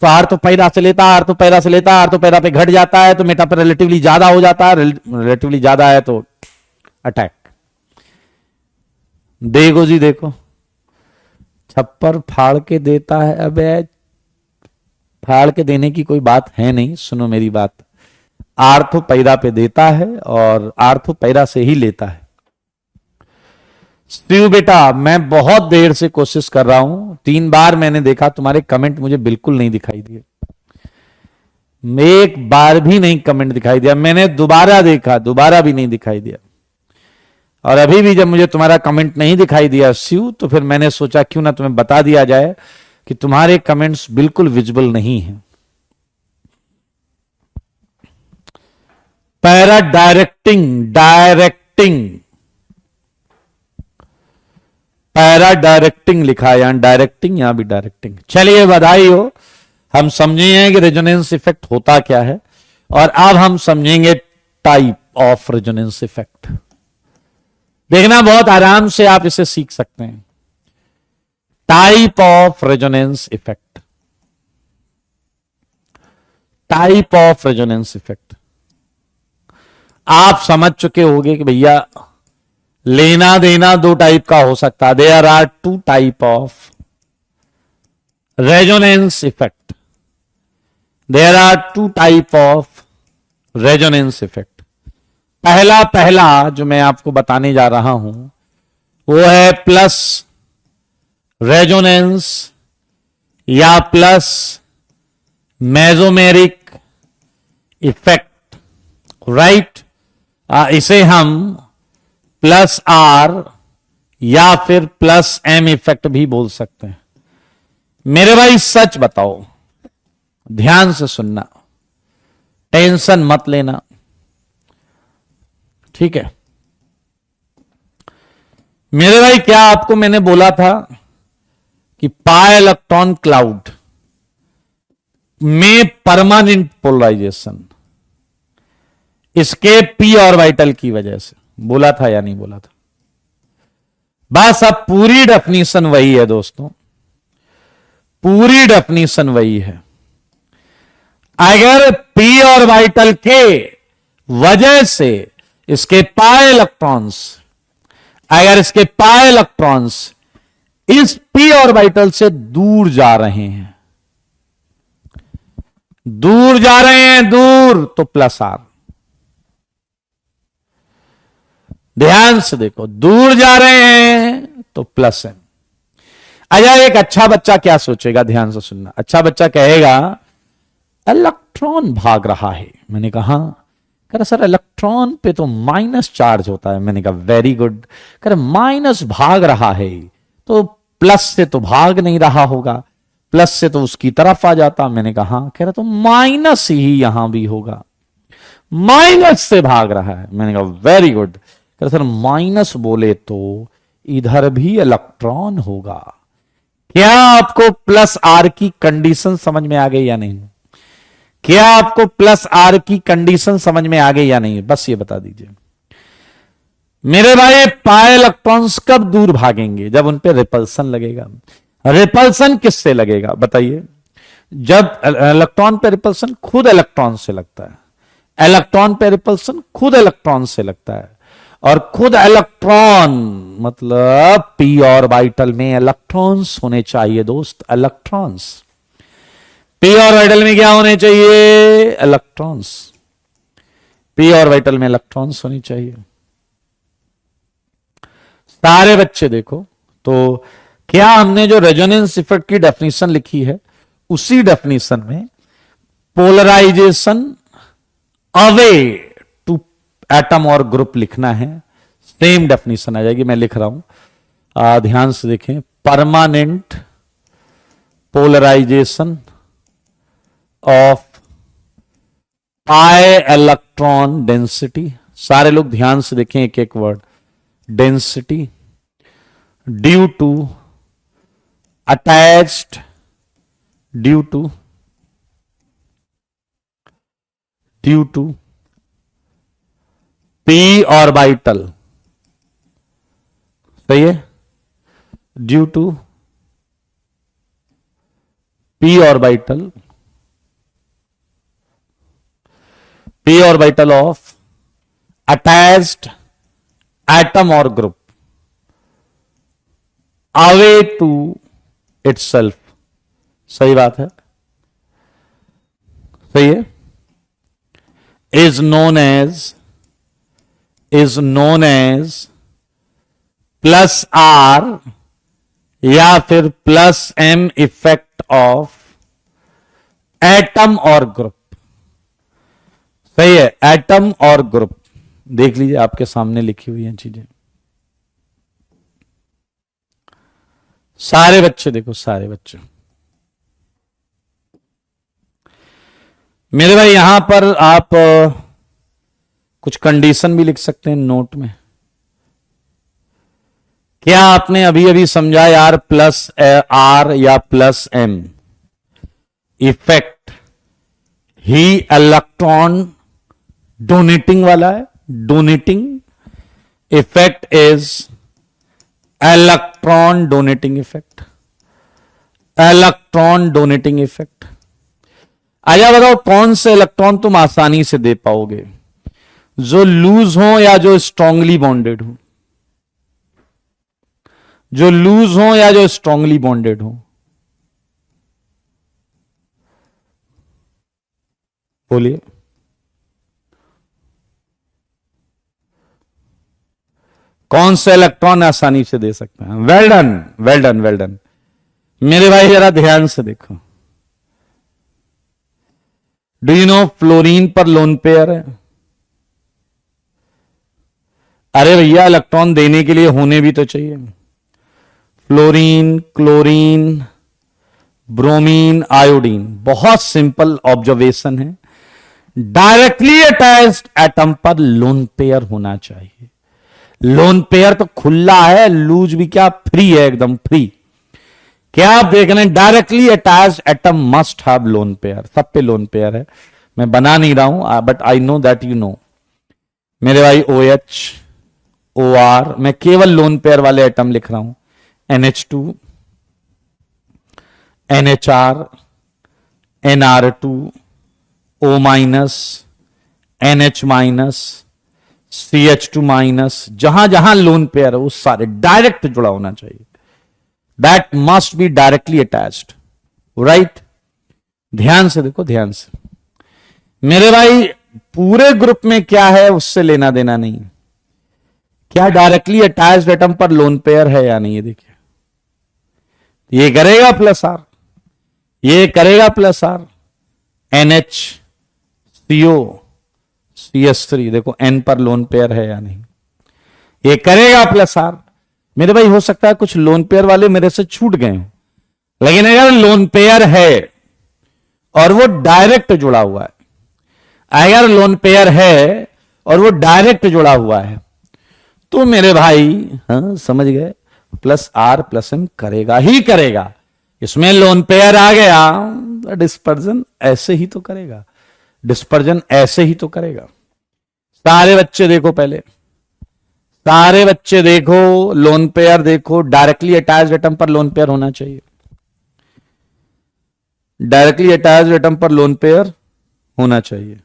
तो आर्थो पैरा से लेता है, आर्थो पैरा से लेता है, आर्थो पैरा पे घट जाता है तो मेटा पर रिलेटिवली ज्यादा हो जाता है, रिलेटिवली ज्यादा है तो अटैक। देखो जी देखो, छप्पर फाड़ के देता है। अबे फाड़ के देने की कोई बात है नहीं, सुनो मेरी बात। आर्थो पैरा पे देता है और आर्थो पैरा से ही लेता है। शिव बेटा मैं बहुत देर से कोशिश कर रहा हूं, 3 बार मैंने देखा, तुम्हारे कमेंट मुझे बिल्कुल नहीं दिखाई दिए। एक बार भी नहीं कमेंट दिखाई दिया। मैंने दोबारा देखा, दोबारा भी नहीं दिखाई दिया। और अभी भी जब मुझे तुम्हारा कमेंट नहीं दिखाई दिया शिव, तो फिर मैंने सोचा क्यों ना तुम्हें बता दिया जाए कि तुम्हारे कमेंट्स बिल्कुल विजिबल नहीं है। पैरा डायरेक्टिंग पैरा डायरेक्टिंग लिखा है, यहां डायरेक्टिंग, यहां भी डायरेक्टिंग। चलिए बधाई हो, हम समझे हैं कि रेजोनेंस इफेक्ट होता क्या है। और अब हम समझेंगे टाइप ऑफ रेजोनेंस इफेक्ट। देखना बहुत आराम से आप इसे सीख सकते हैं। Type of resonance effect, type of resonance effect. आप समझ चुके होंगे कि भैया लेना देना 2 टाइप का हो सकता है। There are 2 type of resonance effect, there are 2 type of resonance effect. पहला जो मैं आपको बताने जा रहा हूं वो है प्लस रेजोनेंस या प्लस मेसोमेरिक इफेक्ट। राइट? इसे हम प्लस आर या फिर प्लस एम इफेक्ट भी बोल सकते हैं। मेरे भाई सच बताओ, ध्यान से सुनना, टेंशन मत लेना। ठीक है मेरे भाई, क्या आपको मैंने बोला था कि पाई इलेक्ट्रॉन क्लाउड में परमानेंट पोलराइजेशन इसके पी ऑर्बिटल की वजह से, बोला था या नहीं बोला था? बस अब पूरी डेफिनेशन वही है दोस्तों, पूरी डेफिनेशन वही है। अगर पी ऑर्बिटल के वजह से इसके पाई इलेक्ट्रॉन्स, अगर इसके पाई इलेक्ट्रॉन्स इस पी ऑर्बिटल से दूर जा रहे हैं, दूर जा रहे हैं, दूर, तो प्लस आर। ध्यान से देखो, दूर जा रहे हैं तो प्लस एम। अच्छा, एक अच्छा बच्चा क्या सोचेगा, ध्यान से सुनना। अच्छा बच्चा कहेगा इलेक्ट्रॉन भाग रहा है। मैंने कहा, कह रहा सर इलेक्ट्रॉन पे तो माइनस चार्ज होता है। मैंने कहा वेरी गुड। कह रहा माइनस भाग रहा है तो प्लस से तो भाग नहीं रहा होगा, प्लस से तो उसकी तरफ आ जाता। मैंने कहा हाँ। कह रहा तो माइनस ही यहां भी होगा, माइनस से भाग रहा है। मैंने कहा वेरी गुड। कह रहा सर माइनस बोले तो इधर भी इलेक्ट्रॉन होगा। क्या आपको प्लस आर की कंडीशन समझ में आ गई या नहीं? क्या आपको प्लस आर की कंडीशन समझ में आ गई या नहीं? बस ये बता दीजिए मेरे भाई। पाई इलेक्ट्रॉन्स कब दूर भागेंगे? जब उन पे रिपल्सन लगेगा। रिपल्सन किससे लगेगा बताइए? जब इलेक्ट्रॉन पे रिपल्सन खुद इलेक्ट्रॉन से लगता है। इलेक्ट्रॉन पे रिपल्सन खुद इलेक्ट्रॉन से लगता है, और खुद इलेक्ट्रॉन मतलब पी ऑर्बिटल में इलेक्ट्रॉन्स होने चाहिए दोस्त, इलेक्ट्रॉन्स। पी ऑर्बिटल में क्या होने चाहिए? इलेक्ट्रॉन्स। पी ऑर्बिटल में इलेक्ट्रॉन्स होनी चाहिए। सारे बच्चे देखो, तो क्या हमने जो रेजोनेंस इफेक्ट की डेफिनेशन लिखी है, उसी डेफिनेशन में polarisation away to atom or group लिखना है। सेम डेफिनेशन आ जाएगी, मैं लिख रहा हूं, ध्यान से देखें। Permanent polarization of pi electron density. सारे लोग ध्यान से देखें, एक एक word. Density due to attached, due to p orbital, सही है, due to p orbital, p orbital of attached atom or group away to itself. सही बात है, सही है। Is known as plus R या फिर plus M effect of atom or group. सही है, एटम और ग्रुप। देख लीजिए, आपके सामने लिखी हुई हैं चीजें। सारे बच्चे देखो, सारे बच्चे मेरे भाई। यहां पर आप कुछ कंडीशन भी लिख सकते हैं नोट में। क्या आपने अभी अभी समझा यार? प्लस आर या प्लस एम इफेक्ट ही इलेक्ट्रॉन डोनेटिंग वाला है। Donating effect is electron donating effect, electron donating effect. आया बताओ, कौन से इलेक्ट्रॉन तुम आसानी से दे पाओगे? जो लूज हो या जो स्ट्रांगली बॉन्डेड हो? जो लूज हो या जो स्ट्रांगली बॉन्डेड हो? बोलिए। कौन से इलेक्ट्रॉन आसानी से दे सकते हैं? Well done, well done, well done. मेरे भाई जरा ध्यान से देखो। डू यू नो फ्लोरीन पर लोन पेयर है? अरे भैया, इलेक्ट्रॉन देने के लिए होने भी तो चाहिए। Fluorine, chlorine, bromine, iodine. बहुत सिंपल ऑब्जर्वेशन है। डायरेक्टली अटैच्ड एटम पर लोन पेयर होना चाहिए। लोन पेयर तो खुला है, लूज भी क्या, फ्री है, एकदम फ्री। क्या आप देख रहे हैं, directly attached atom must have lone pair. सब पे लोन पेयर है, मैं बना नहीं रहा हूं, but I know that you know मेरे भाई। OH OR, मैं केवल लोन पेयर वाले एटम लिख रहा हूं। NH2 NHR NR2 O minus NH minus CH2 minus, जहां जहां लोन पेयर है वो सारे डायरेक्ट जुड़ा होना चाहिए। That must be directly attached, right. ध्यान से देखो, ध्यान से मेरे भाई, पूरे ग्रुप में क्या है उससे लेना देना नहीं। क्या डायरेक्टली अटैच्ड एटम पर लोन पेयर है या नहीं, ये देखिए। ये करेगा +R, ये करेगा +R, NH CO CH3, देखो N पर लोन पेयर है या नहीं। ये करेगा +R। मेरे भाई हो सकता है कुछ लोन पेयर वाले मेरे से छूट गए हो, लेकिन अगर लोन पेयर है और वो डायरेक्ट जुड़ा हुआ है, अगर लोन पेयर है और वो डायरेक्ट जुड़ा हुआ है, तो मेरे भाई, हाँ समझ गए, +R +M करेगा ही करेगा। इसमें लोन पेयर आ गया, डिस्पर्जन ऐसे ही तो करेगा, डिस्पर्जन ऐसे ही तो करेगा। सारे बच्चे देखो, पहले सारे बच्चे देखो, लोन पेयर देखो, डायरेक्टली अटैच्ड एटम पर लोन पेयर होना चाहिए। डायरेक्टली अटैच्ड एटम पर लोन पेयर होना चाहिए।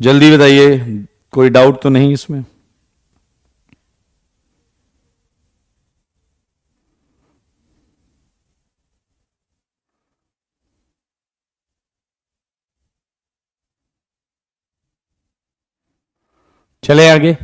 जल्दी बताइए, कोई डाउट तो नहीं इसमें? चले आगे।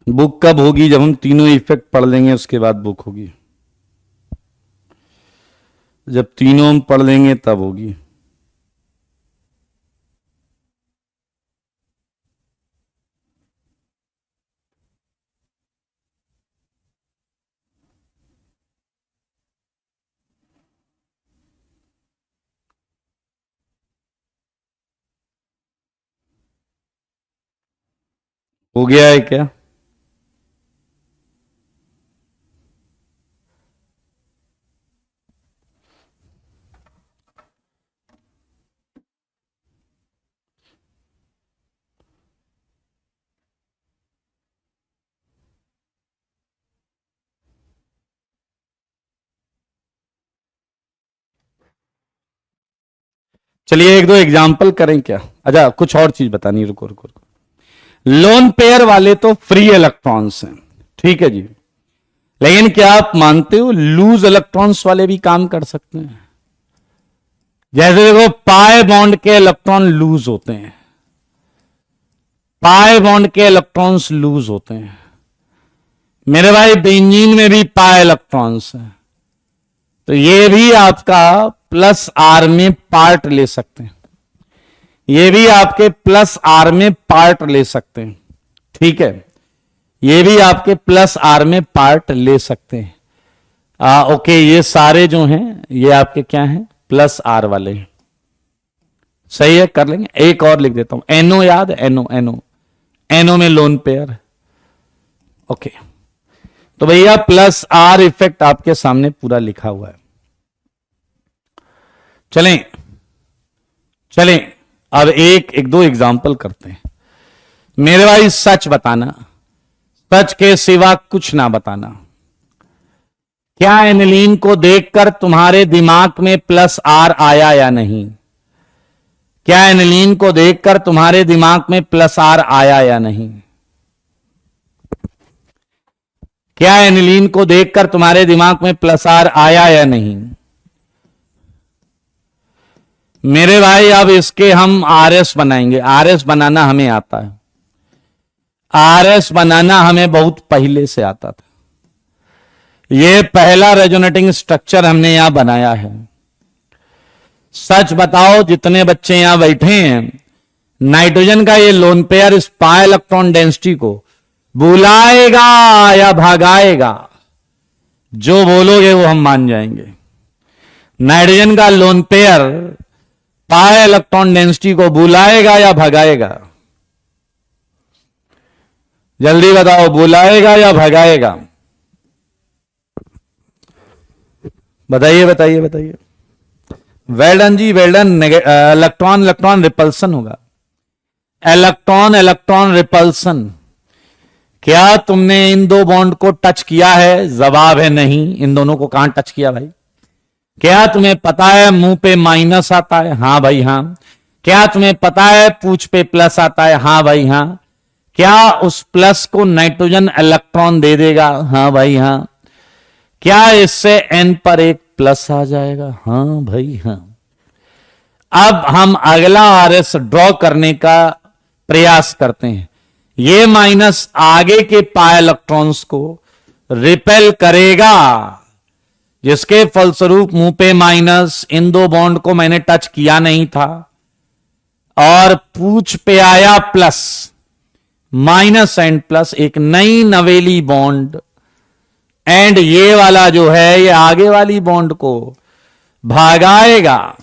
बुक कब होगी? जब हम तीनों इफेक्ट पढ़ लेंगे उसके बाद बुक होगी। जब तीनों हम पढ़ लेंगे तब होगी। हो गया है क्या? चलिए एक दो एग्जाम्पल करें क्या? अच्छा, कुछ और चीज बतानी, रुको रुको रुको। लोन पेयर वाले तो फ्री इलेक्ट्रॉन्स हैं, ठीक है जी, लेकिन क्या आप मानते हो लूज इलेक्ट्रॉन्स वाले भी काम कर सकते हैं? जैसे देखो, पाई बॉन्ड के इलेक्ट्रॉन लूज होते हैं, पाई बॉन्ड के इलेक्ट्रॉन्स लूज होते हैं। मेरे भाई बेंजीन में भी पाई इलेक्ट्रॉन्स हैं, तो ये भी आपका +R में पार्ट ले सकते हैं, ये भी आपके +R में पार्ट ले सकते हैं, ठीक है, ये भी आपके +R में पार्ट ले सकते हैं। ओके, ये सारे जो हैं ये आपके क्या हैं? +R वाले हैं, सही है, कर लेंगे। एक और लिख देता हूं, NO याद है? NO में लोन पेयर, ओके। तो भैया +R इफेक्ट आपके सामने पूरा लिखा हुआ है। चलें चलें, अब एक दो एग्जाम्पल करते हैं। मेरे भाई सच बताना, सच के सिवा कुछ ना बताना। क्या एनिलीन को देखकर तुम्हारे दिमाग में प्लस आर आया या नहीं? क्या एनिलीन को देखकर तुम्हारे दिमाग में प्लस आर आया या नहीं? क्या एनिलीन को देखकर तुम्हारे दिमाग में प्लस आर आया या नहीं? मेरे भाई अब इसके हम आरएस बनाएंगे। आरएस बनाना हमें आता है, आरएस बनाना हमें बहुत पहले से आता था। यह पहला रेजोनेटिंग स्ट्रक्चर हमने यहां बनाया है। सच बताओ, जितने बच्चे यहां बैठे हैं, नाइट्रोजन का ये लोन पेयर इस पाई इलेक्ट्रॉन डेंसिटी को बुलाएगा या भगाएगा? जो बोलोगे वो हम मान जाएंगे। नाइट्रोजन का लोन पेयर पाई इलेक्ट्रॉन डेंसिटी को बुलाएगा या भगाएगा? जल्दी बताओ, बुलाएगा या भगाएगा? बताइए बताइए बताइए। वेल डन जी, well done. Electron electron repulsion होगा। Electron electron repulsion. क्या तुमने इन दो बॉन्ड को टच किया है? जवाब है नहीं। इन दोनों को कहां टच किया भाई? क्या तुम्हें पता है मुंह पे माइनस आता है? हां भाई हां। क्या तुम्हें पता है पूंछ पे प्लस आता है? हां भाई हां। क्या उस प्लस को नाइट्रोजन इलेक्ट्रॉन दे देगा? हां भाई हां। क्या इससे एन पर एक प्लस आ जाएगा? हां भाई हां। अब हम अगला आरएस ड्रॉ करने का प्रयास करते हैं। ये माइनस आगे के पाई इलेक्ट्रॉन्स को रिपेल करेगा, जिसके फलस्वरूप मुंह पे माइनस, इन दो बॉन्ड को मैंने टच किया नहीं था, और पूंछ पे आया प्लस। माइनस एंड प्लस, एक नई नवेली बॉन्ड, एंड ये वाला जो है ये आगे वाली बॉन्ड को भागाएगा।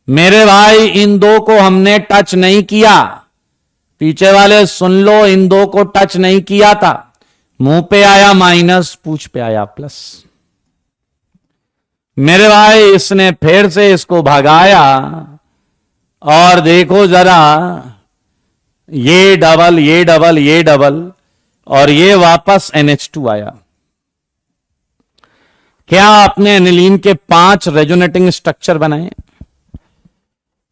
मेरे भाई, इन दो को हमने टच नहीं किया। पीछे वाले सुन लो, इन दो को टच नहीं किया था। मुंह पे आया माइनस, पूंछ पे आया प्लस। मेरे भाई, इसने फिर से इसको भगाया, और देखो जरा, ये डबल ये डबल ये डबल, और ये वापस NH2 आया। क्या आपने एनिलीन के 5 रेजोनेटिंग स्ट्रक्चर बनाए?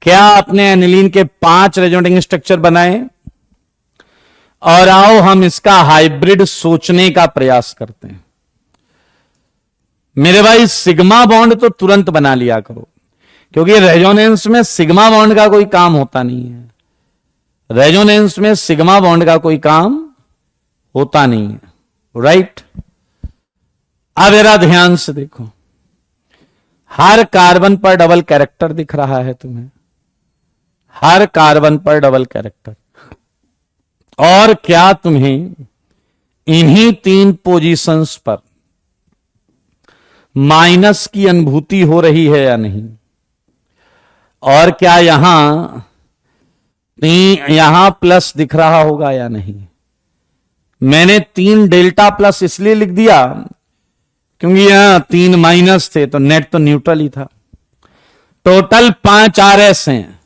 क्या आपने एनिलीन के 5 रेजोनेटिंग स्ट्रक्चर बनाए? और आओ हम इसका हाइब्रिड सोचने का प्रयास करते हैं। मेरे भाई, सिग्मा बॉन्ड तो तुरंत बना लिया करो, क्योंकि रेजोनेंस में सिग्मा बॉन्ड का कोई काम होता नहीं है। रेजोनेंस में सिग्मा बॉन्ड का कोई काम होता नहीं है, राइट? अब जरा ध्यान से देखो, हर कार्बन पर डबल कैरेक्टर दिख रहा है तुम्हें, हर कार्बन पर डबल कैरेक्टर। और क्या तुम्हें इन्हीं 3 पोजीशंस पर माइनस की अनुभूति हो रही है या नहीं? और क्या यहां प्लस दिख रहा होगा या नहीं? मैंने 3 डेल्टा प्लस इसलिए लिख दिया क्योंकि यहां 3 माइनस थे, तो नेट तो न्यूट्रल ही था। टोटल 5 आरएस हैं।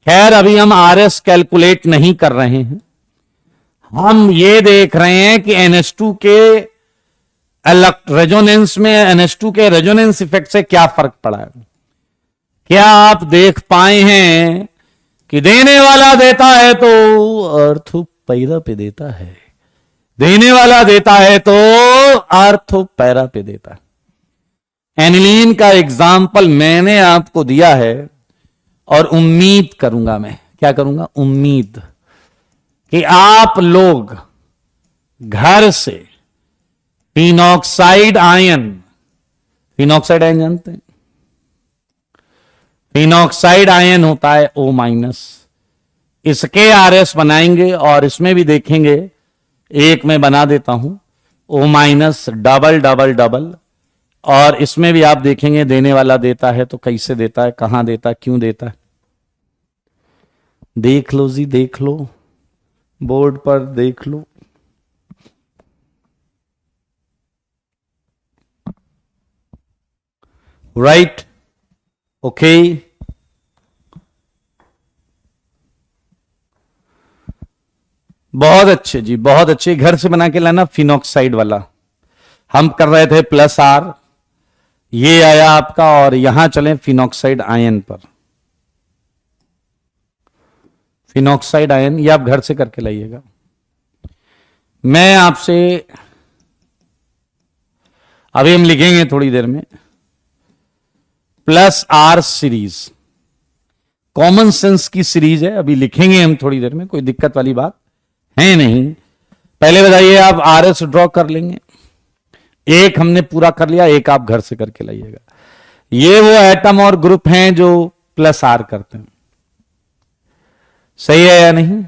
खैर, अभी हम आरएस कैलकुलेट नहीं कर रहे हैं, हम ये देख रहे हैं कि NH2 के रेजोनेंस में, NH2 के रेजोनेंस इफेक्ट से क्या फर्क पड़ा है। क्या आप देख पाए हैं कि देने वाला देता है तो अर्थ पैरा पे देता है, देने वाला देता है तो अर्थ पैरा पे देता है। एनिलीन का एग्जाम्पल मैंने आपको दिया है, और उम्मीद करूंगा, मैं क्या करूंगा, उम्मीद कि आप लोग घर से फिनॉक्साइड आयन, फिनॉक्साइड आयन जानते हैं? फिनॉक्साइड आयन होता है O-, इसके आरएस बनाएंगे, और इसमें भी देखेंगे, एक में बना देता हूं O-, डबल डबल डबल, और इसमें भी आप देखेंगे देने वाला देता है तो कैसे देता है, कहां देता है, क्यों देता है। देख लो जी, देख लो, बोर्ड पर देख लो। Right, okay. बहुत अच्छे जी, बहुत अच्छे। घर से बना के लाना फिनॉक्साइड वाला। हम कर रहे थे प्लस आर, ये आया आपका, और यहां चले फिनॉक्साइड आयन पर। फिनॉक्साइड आयन ये आप घर से करके लाइएगा। मैं आपसे अभी हम लिखेंगे थोड़ी देर में plus R series, common sense की सीरीज है, अभी लिखेंगे हम थोड़ी देर में, कोई दिक्कत वाली बात है नहीं। पहले बताइए आप आर एस ड्रॉ कर लेंगे, एक हमने पूरा कर लिया, एक आप घर से करके लाइएगा। ये वो एटम और ग्रुप हैं जो प्लस आर करते हैं, सही है या नहीं?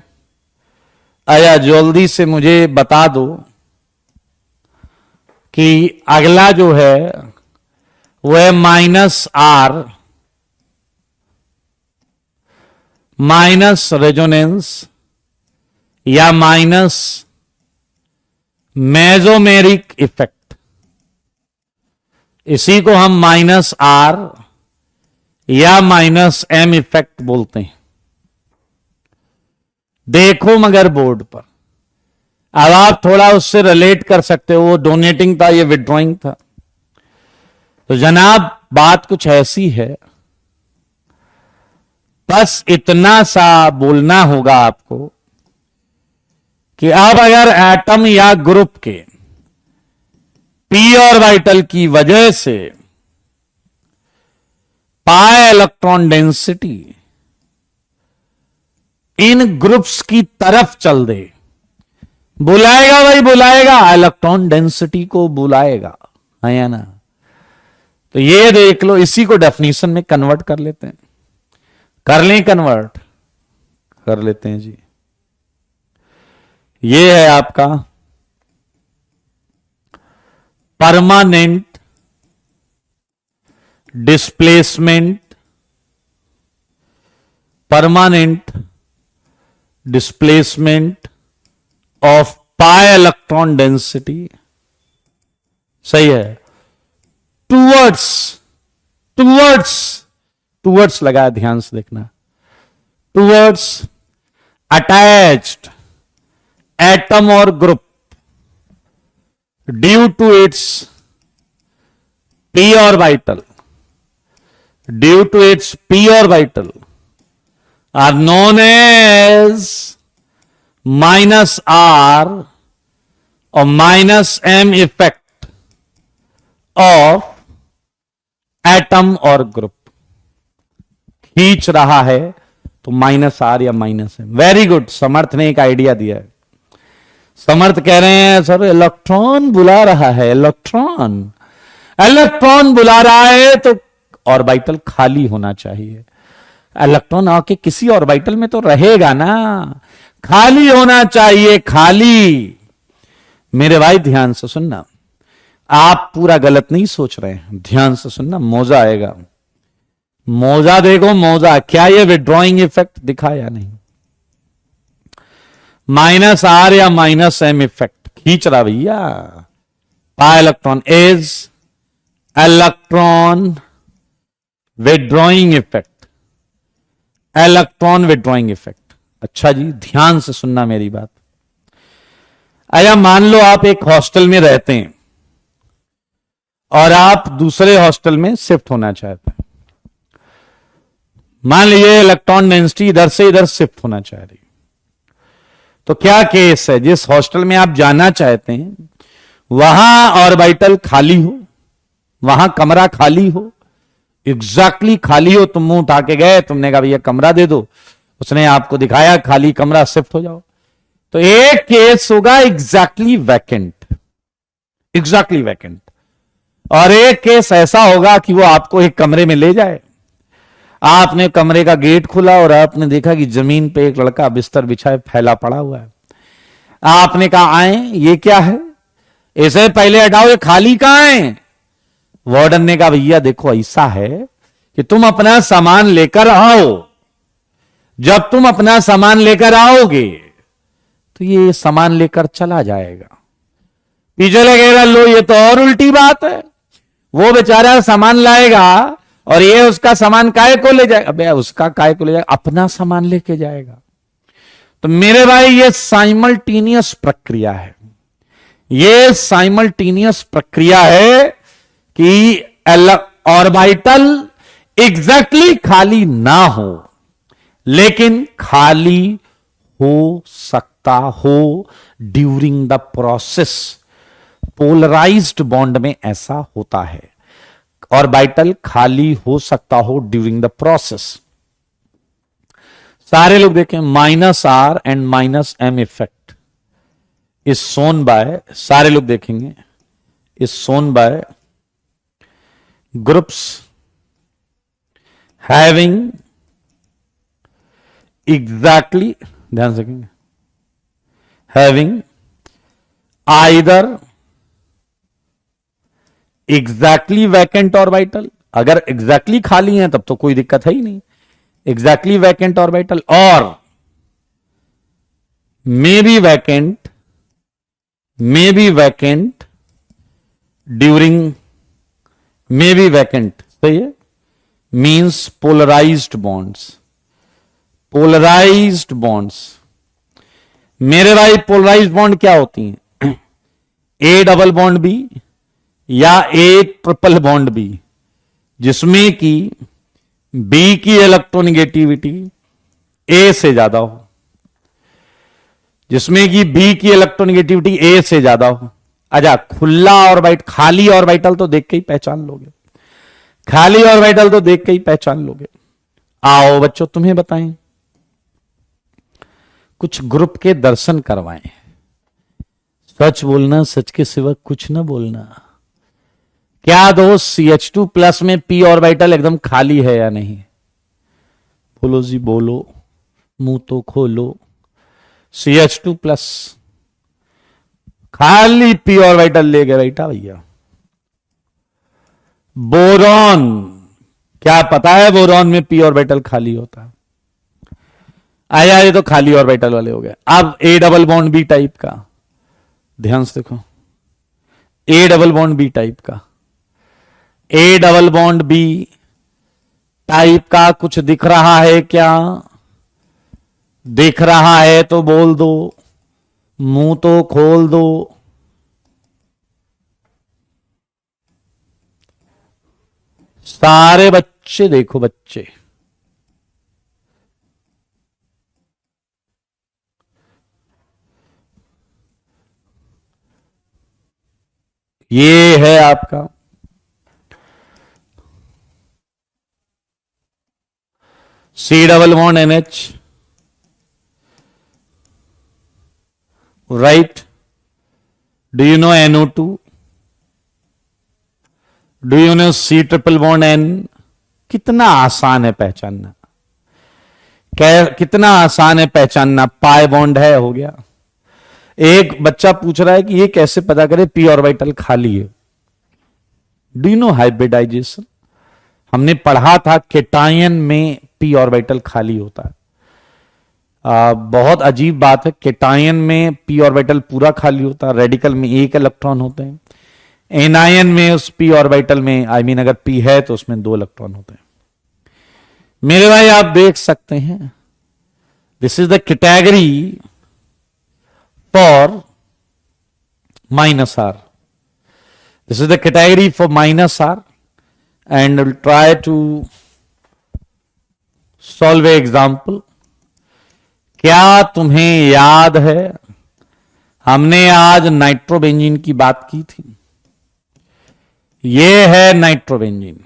आया जल्दी से मुझे बता दो कि अगला जो है वो है माइनस आर माइनस रेजोनेंस या माइनस मेजोमेरिक इफेक्ट। इसी को हम माइनस आर या माइनस एम इफेक्ट बोलते हैं। देखो मगर बोर्ड पर, अब आप थोड़ा उससे रिलेट कर सकते हो, वो डोनेटिंग था, ये विड्रॉइंग था। तो जनाब बात कुछ ऐसी है, बस इतना सा बोलना होगा आपको कि अब अगर एटम या ग्रुप के पी ऑर्बिटल की वजह से पाई इलेक्ट्रॉन डेंसिटी इन ग्रुप्स की तरफ चल दे, बुलाएगा भाई, बुलाएगा, इलेक्ट्रॉन डेंसिटी को बुलाएगा, है या ना? तो ये देख लो, इसी को डेफिनेशन में कन्वर्ट कर लेते हैं। कर लें कन्वर्ट? कर लेते हैं जी। ये है आपका permanent displacement, permanent displacement of pi electron density, सही है, टूवर्ड्स, टूवर्ड्स, टूवर्ड्स लगा, ध्यान से देखना, towards attached atom or group due to its p orbital, due to its p orbital are known as minus r or minus m effect of atom or group. खींच रहा है तो माइनस आर या माइनस एम। वेरी गुड, समर्थ ने एक आइडिया दिया है। समर्थ कह रहे हैं सर इलेक्ट्रॉन बुला रहा है, इलेक्ट्रॉन, इलेक्ट्रॉन बुला रहा है तो ऑर्बिटल खाली होना चाहिए। इलेक्ट्रॉन आके किसी ऑर्बिटल में तो रहेगा ना, खाली होना चाहिए, खाली। मेरे भाई ध्यान से सुनना, आप पूरा गलत नहीं सोच रहे हैं, ध्यान से सुनना, मौजा आएगा। मौजा देखो, मौजा। क्या ये विड्रॉइंग इफेक्ट दिखा या नहीं? माइनस आर या माइनस एम इफेक्ट खींच रहा भैया। Pi electron is electron withdrawing effect, electron withdrawing effect. अच्छा जी, ध्यान से सुनना मेरी बात। आया मान लो आप एक हॉस्टल में रहते हैं और आप दूसरे हॉस्टल में शिफ्ट होना चाहते हैं। मान लीजिए इलेक्ट्रॉन डेंसिटी इधर से इधर शिफ्ट होना चाह रही, तो क्या केस है? जिस हॉस्टल में आप जाना चाहते हैं वहां ऑर्बिटल खाली हो, वहां कमरा खाली हो, एग्जैक्टली खाली हो। तुम मुंह उठा के गए, तुमने कहा भैया कमरा दे दो, उसने आपको दिखाया खाली कमरा, शिफ्ट हो जाओ। तो एक केस होगा एग्जैक्टली वैकेंट, एग्जैक्टली वैकेंट, और एक केस ऐसा होगा कि वो आपको एक कमरे में ले जाए। आपने कमरे का गेट खुला और आपने देखा कि जमीन पे एक लड़का बिस्तर बिछाए फैला पड़ा हुआ है। आपने कहा आए, ये क्या है? इसे पहले हटाओ, ये खाली कहां है? वार्डन ने कहा भैया देखो ऐसा है कि तुम अपना सामान लेकर आओ, जब तुम अपना सामान लेकर आओगे तो ये सामान लेकर चला जाएगा। पीछे लगेगा, लो ये तो और उल्टी बात है, वो बेचारा सामान लाएगा और ये उसका सामान काय को ले जाएगा? अबे उसका काय को ले जाएगा? अपना सामान लेके जाएगा। तो मेरे भाई ये साइमल्टेनियस प्रक्रिया है, ये साइमल्टेनियस प्रक्रिया है कि ऑर्बिटल एग्जैक्टली खाली ना हो, लेकिन खाली हो सकता हो during the process. Polarized bond में ऐसा होता है, ऑर्बिटल खाली हो सकता हो ड्यूरिंग द प्रोसेस। सारे लोग देखें, -r and -m effect is shown by, सारे लोग देखेंगे, is shown by groups having exactly, ध्यान से देखेंगे, having either exactly vacant orbital, अगर एग्जैक्टली खाली है तब तो कोई दिक्कत है ही नहीं, exactly vacant orbital, or may be vacant during, may be vacant, सही है, means polarized bonds, polarized bonds. मेरे भाई पोलराइज्ड बॉन्ड क्या होती हैं? ए डबल बॉन्ड बी या एक ट्रिपल बॉन्ड बी, जिसमें कि बी की इलेक्ट्रोनेगेटिविटी ए से ज्यादा हो, जिसमें कि बी की इलेक्ट्रोनेगेटिविटी ए से ज्यादा हो। अच्छा, खुला ऑर्बिटल, खाली ऑर्बिटल तो देख के ही पहचान लोगे, खाली ऑर्बिटल तो देख के ही पहचान लोगे। आओ बच्चों, तुम्हें बताएं, कुछ ग्रुप के दर्शन करवाएं। सच बोलना, सच के सिवा कुछ ना बोलना। क्या दोस्त CH2+ में p ऑर्बिटल एकदम खाली है या नहीं? बोलो जी बोलो, मुंह तो खोलो। CH2+ खाली p ऑर्बिटल ले गए बेटा भैया। बोरॉन, क्या पता है बोरॉन में p ऑर्बिटल खाली होता है? आया, ये तो खाली ऑर्बिटल वाले हो गए। अब A double bond B type का, ध्यान से देखो, A double bond B type का, A double bond B type का कुछ दिख रहा है क्या? दिख रहा है तो बोल दो, मुंह तो खोल दो। सारे बच्चे देखो, बच्चे ये है आपका C double bond NH, right? Do you no NO2? Do you no C triple bond N? कितना आसान है पहचानना, कितना आसान है पहचानना। पाई बॉन्ड है, हो गया। एक बच्चा पूछ रहा है कि ये कैसे पता करे p ऑर्बिटल खाली है? Do you know hybridization? हमने पढ़ा था केटायन में p ऑर्बिटल खाली होता है। बहुत अजीब बात है, केटायन में p ऑर्बिटल पूरा खाली होता है, रेडिकल में एक इलेक्ट्रॉन होते हैं। एनायन में उस p ऑर्बिटल में, अगर p है तो उसमें 2 इलेक्ट्रॉन होते हैं। मेरे भाई आप देख सकते हैं, this is the category for -r. This is the category for -r, and we'll try to solve an example. क्या तुम्हें याद है हमने आज नाइट्रोबेंजीन की बात की थी? ये है नाइट्रोबेंजीन,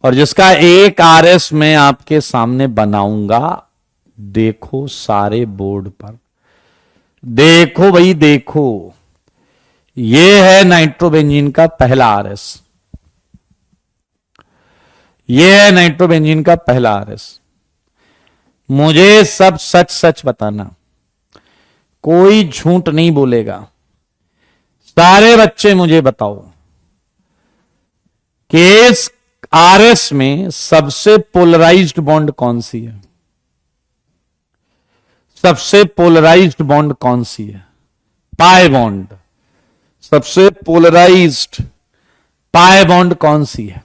और जिसका एक RS मैं आपके सामने बनाऊंगा। देखो सारे बोर्ड पर, देखो भाई देखो, ये है नाइट्रोबेंजीन का पहला RS, ये है नाइट्रोबेंजीन का पहला RS। मुझे सब सच सच बताना, कोई झूठ नहीं बोलेगा। सारे बच्चे मुझे बताओ कि इस RS में सबसे पोलराइज्ड बॉन्ड कौन सी है? सबसे पोलराइज्ड बॉन्ड कौन सी है? Pi bond. सबसे पोलराइज्ड पाई बॉन्ड कौन सी है?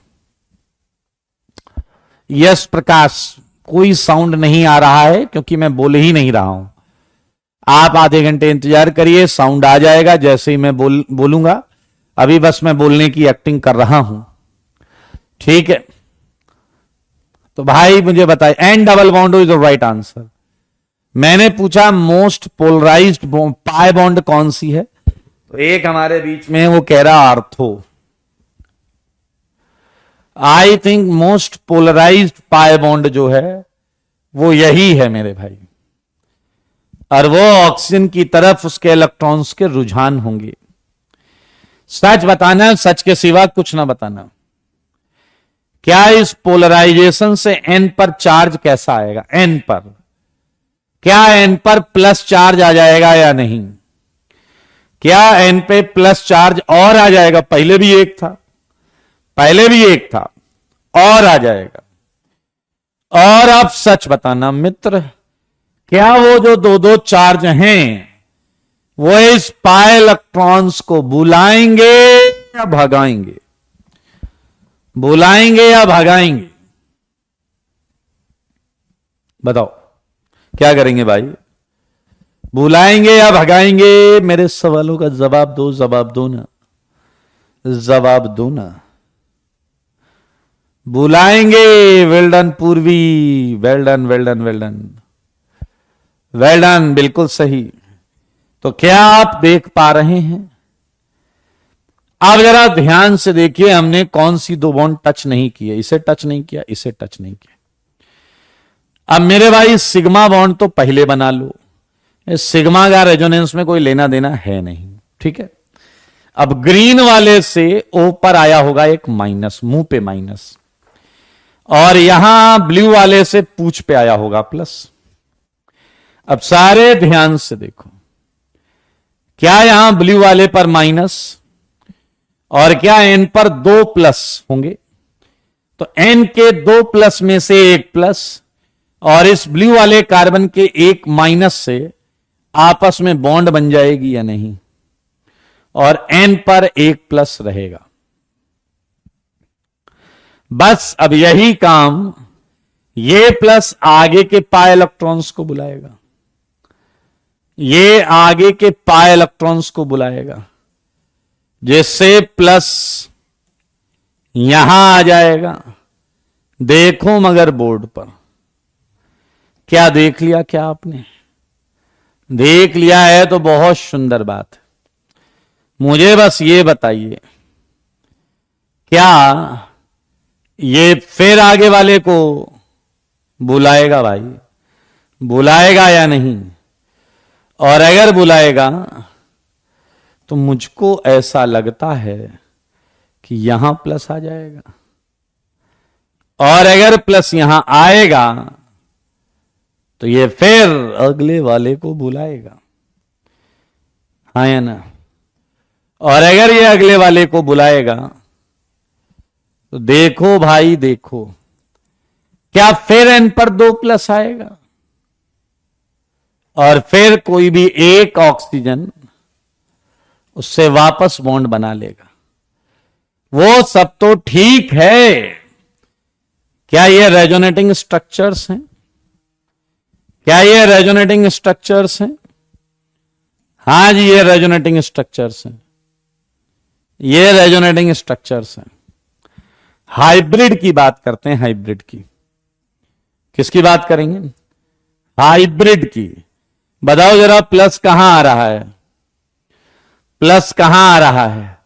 यस प्रकाश, कोई साउंड नहीं आ रहा है क्योंकि मैं बोल ही नहीं रहा हूं। आप आधे घंटे इंतजार करिए, साउंड आ जाएगा जैसे ही मैं बोलूंगा। अभी बस मैं बोलने की एक्टिंग कर रहा हूं, ठीक है। तो भाई मुझे बताइए, an double bond is the right answer. मैंने पूछा मोस्ट पोलराइज्ड पाई बॉन्ड कौन सी है, तो एक हमारे बीच में वो कह रहा ortho. I think most polarized pi bond जो है वो यही है मेरे भाई, और वो ऑक्सीजन की तरफ उसके इलेक्ट्रॉन्स के रुझान होंगे। सच बताना, सच के सिवा कुछ ना बताना। क्या इस पोलराइजेशन से एन पर चार्ज कैसा आएगा? एन पर क्या एन पर प्लस चार्ज आ जाएगा या नहीं? क्या एन पे प्लस चार्ज और आ जाएगा? पहले भी एक था, पहले भी एक था, और आ जाएगा। और अब सच बताना मित्र, क्या वो जो दो दो चार्ज हैं वो इस पाई इलेक्ट्रॉन्स को बुलाएंगे या भगाएंगे? बुलाएंगे या भगाएंगे? बताओ क्या करेंगे भाई? बुलाएंगे या भगाएंगे? मेरे सवालों का जवाब दो, जवाब दो ना, जवाब दो ना। बुलाएंगे। वेल डन पूर्वी, well done well done well done well done, बिल्कुल सही। तो क्या आप देख पा रहे हैं? आप जरा ध्यान से देखिए, हमने कौन सी दो बॉन्ड टच नहीं किए। इसे टच नहीं किया, इसे टच नहीं किया। अब मेरे भाई सिग्मा बॉन्ड तो पहले बना लो, इस सिग्मा का रेजोनेंस में कोई लेना देना है नहीं, ठीक है। अब ग्रीन वाले से ओ पर आया होगा एक माइनस, मुंह पे माइनस, और यहां ब्लू वाले से पूंछ पे आया होगा प्लस। अब सारे ध्यान से देखो, क्या यहां ब्लू वाले पर माइनस और क्या एन पर दो प्लस होंगे? तो एन के दो प्लस में से एक प्लस और इस ब्लू वाले कार्बन के एक माइनस से आपस में बॉन्ड बन जाएगी या नहीं? और एन पर एक प्लस रहेगा। बस अब यही काम, ये प्लस आगे के पाई इलेक्ट्रॉन्स को बुलाएगा, ये आगे के पाई इलेक्ट्रॉन्स को बुलाएगा, जिससे प्लस यहां आ जाएगा। देखो मगर बोर्ड पर क्या देख लिया? क्या आपने देख लिया है तो बहुत सुंदर बात है। मुझे बस ये बताइए, क्या ये फिर आगे वाले को बुलाएगा भाई? बुलाएगा या नहीं? और अगर बुलाएगा तो मुझको ऐसा लगता है कि यहां प्लस आ जाएगा, और अगर प्लस यहां आएगा तो ये फिर अगले वाले को बुलाएगा, हाँ या ना? और अगर ये अगले वाले को बुलाएगा तो देखो भाई देखो, क्या फिर एन पर दो प्लस आएगा और फिर कोई भी एक ऑक्सीजन उससे वापस बॉन्ड बना लेगा। वो सब तो ठीक है, क्या ये रेजोनेटिंग स्ट्रक्चर्स हैं? क्या ये रेजोनेटिंग स्ट्रक्चर्स हैं? हां जी, ये रेजोनेटिंग स्ट्रक्चर्स हैं, ये रेजोनेटिंग स्ट्रक्चर्स हैं। हाइब्रिड की बात करते हैं, हाइब्रिड की। किसकी बात करेंगे? हाइब्रिड की। बताओ जरा, प्लस कहां आ रहा है? प्लस कहां आ रहा है?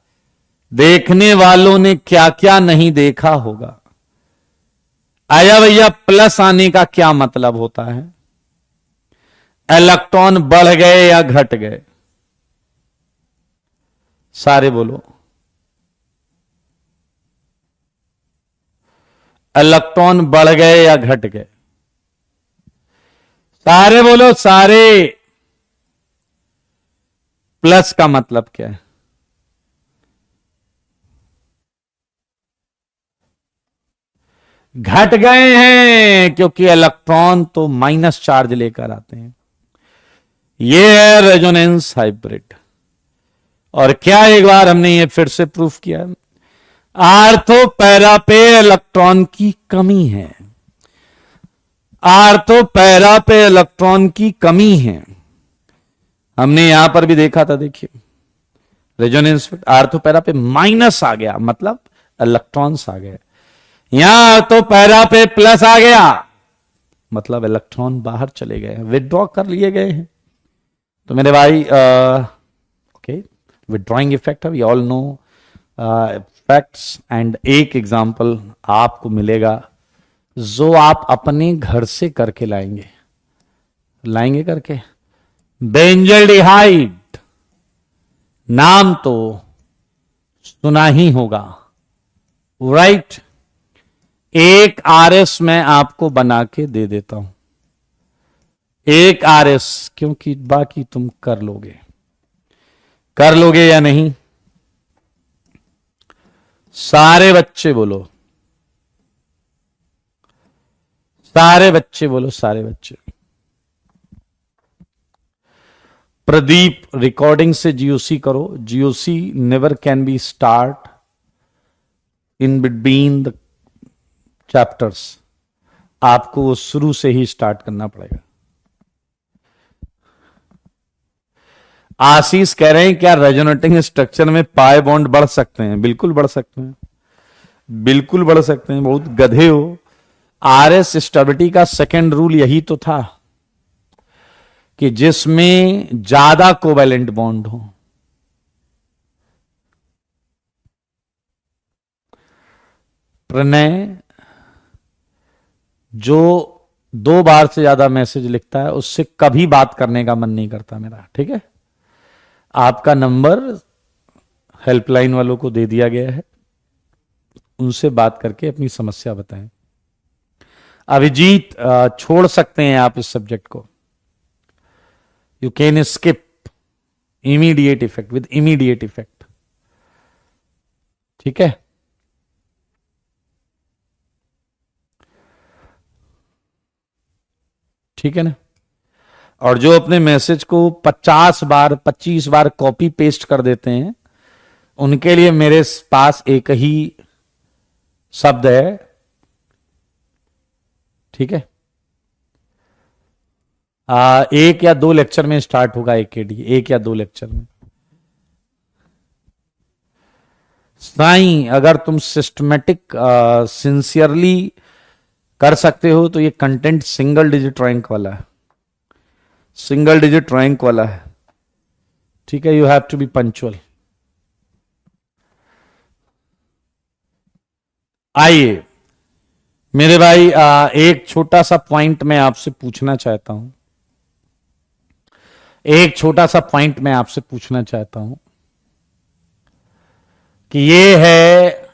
देखने वालों ने क्या क्या नहीं देखा होगा। आया भैया, प्लस आने का क्या मतलब होता है? इलेक्ट्रॉन बढ़ गए या घट गए? सारे बोलो। इलेक्ट्रॉन बढ़ गए या घट गए? सारे बोलो, सारे। प्लस का मतलब क्या है? घट गए हैं, क्योंकि इलेक्ट्रॉन तो माइनस चार्ज लेकर आते हैं। यह है रेजोनेंस हाइब्रिड। और क्या एक बार हमने ये फिर से प्रूफ किया, आर्थो पैरा पे इलेक्ट्रॉन की कमी है। आर्थो पैरा पे इलेक्ट्रॉन की कमी है। हमने यहां पर भी देखा था, देखिए रेजोनेंस आर्थो पैरा पे माइनस आ गया, मतलब इलेक्ट्रॉन्स आ गए। यहां तो पैरा पे प्लस आ गया, मतलब इलेक्ट्रॉन बाहर चले गए, विदड्रॉ कर लिए गए हैं। तो मेरे भाई okay, withdrawing effect we all know facts. And एक एग्जांपल आपको मिलेगा जो आप अपने घर से करके लाएंगे करके, बेंजल्डिहाइड, नाम तो सुना ही होगा, राइट? एक आरएस मैं आपको बना के दे देता हूं, एक आरएस, क्योंकि बाकी तुम कर लोगे या नहीं? सारे बच्चे बोलो, सारे बच्चे बोलो, सारे बच्चे। प्रदीप, रिकॉर्डिंग से जीओसी करो। GOC never can be start in between the chapters, आपको वो शुरू से ही स्टार्ट करना पड़ेगा। आशीष कह रहे हैं क्या रेजोनेटिंग स्ट्रक्चर में पाई बॉन्ड बढ़ सकते हैं? बिल्कुल बढ़ सकते हैं, बिल्कुल बढ़ सकते हैं, बहुत गधे हो। आरएस स्टेबिलिटी का सेकंड रूल यही तो था कि जिसमें ज्यादा कोवैलेंट बॉन्ड हो। प्रणय जो 2 बार से ज्यादा मैसेज लिखता है उससे कभी बात करने का मन नहीं करता मेरा, ठीक है? आपका नंबर हेल्पलाइन वालों को दे दिया गया है, उनसे बात करके अपनी समस्या बताएं। अभिजीत, छोड़ सकते हैं आप इस सब्जेक्ट को, you can skip immediate effect, with immediate effect, ठीक है? ठीक है ना? और जो अपने मैसेज को 50 बार 25 बार कॉपी पेस्ट कर देते हैं, उनके लिए मेरे पास एक ही शब्द है, ठीक है? 1 या 2 लेक्चर में स्टार्ट होगा एकेडी, 1 या 2 लेक्चर में। साईं, अगर तुम सिस्टमेटिक सिंसियरली कर सकते हो तो ये कंटेंट सिंगल डिजिट रैंक वाला है, सिंगल डिजिट रैंक वाला है, ठीक है? You have to be punctual. आइए मेरे भाई, एक छोटा सा पॉइंट मैं आपसे पूछना चाहता हूं, एक छोटा सा पॉइंट मैं आपसे पूछना चाहता हूं कि ये है,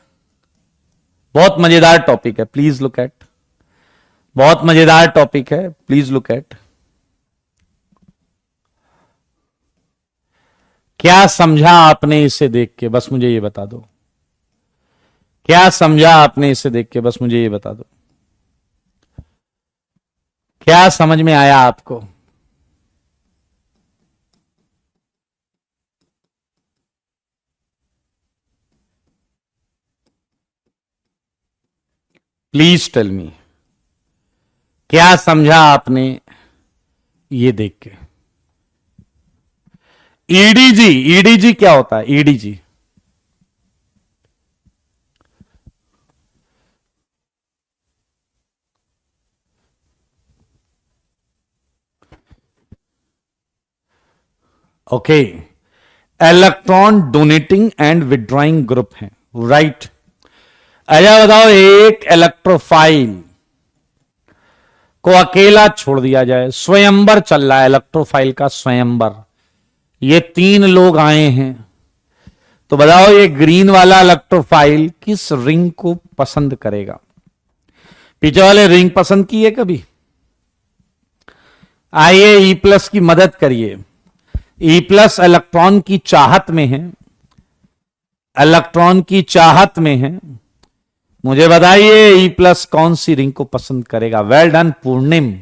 बहुत मजेदार टॉपिक है, प्लीज लुक एट, बहुत मजेदार टॉपिक है, प्लीज लुक एट। क्या समझा आपने इसे देख के? बस मुझे ये बता दो, क्या समझा आपने इसे देख के? बस मुझे ये बता दो, क्या समझ में आया आपको? प्लीज टेल मी, क्या समझा आपने ये देख के? ईडीजी, ईडीजी क्या होता है? EDG okay, electron donating and withdrawing group है, राइट? अच्छा बताओ, एक इलेक्ट्रोफाइल को अकेला छोड़ दिया जाए, स्वयंवर चल रहा है इलेक्ट्रोफाइल का, स्वयंवर, ये 3 लोग आए हैं, तो बताओ ये ग्रीन वाला इलेक्ट्रोफाइल किस रिंग को पसंद करेगा? पीछे वाले रिंग पसंद की है कभी? आइए ई प्लस की मदद करिए। ई प्लस इलेक्ट्रॉन की चाहत में है, इलेक्ट्रॉन की चाहत में है, मुझे बताइए ई प्लस कौन सी रिंग को पसंद करेगा? वेल डन पूर्णिम,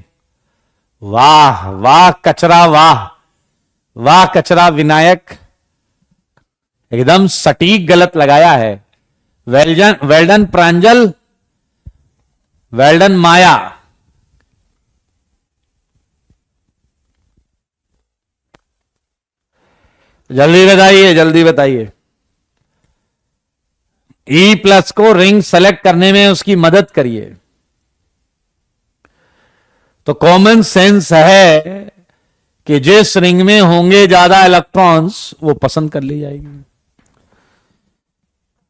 वाह वाह कचरा, वाह वाह कचरा। विनायक एकदम सटीक गलत लगाया है, वेल डन प्रांजल, वेल डन माया। जल्दी बताइए, जल्दी बताइए। ई प्लस को रिंग सेलेक्ट करने में उसकी मदद करिए। तो कॉमन सेंस है कि जिस रिंग में होंगे ज्यादा इलेक्ट्रॉन्स वो पसंद कर ली जाएगी।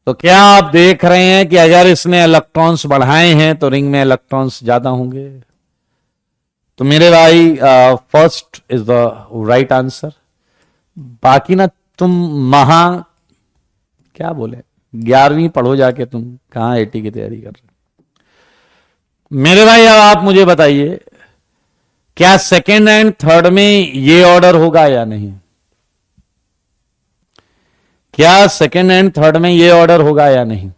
तो क्या आप देख रहे हैं कि अगर इसमें इलेक्ट्रॉन्स बढ़ाए हैं तो रिंग में इलेक्ट्रॉन्स ज्यादा होंगे। तो मेरे भाई first is the right answer. बाकी ना तुम क्या बोले 11वीं पढ़ो जाके, तुम कहां 80 की तैयारी कर रहे हो। मेरे भाई अब आप मुझे बताइए, क्या सेकेंड एंड थर्ड में ये ऑर्डर होगा या नहीं? क्या सेकेंड एंड थर्ड में ये ऑर्डर होगा या नहीं?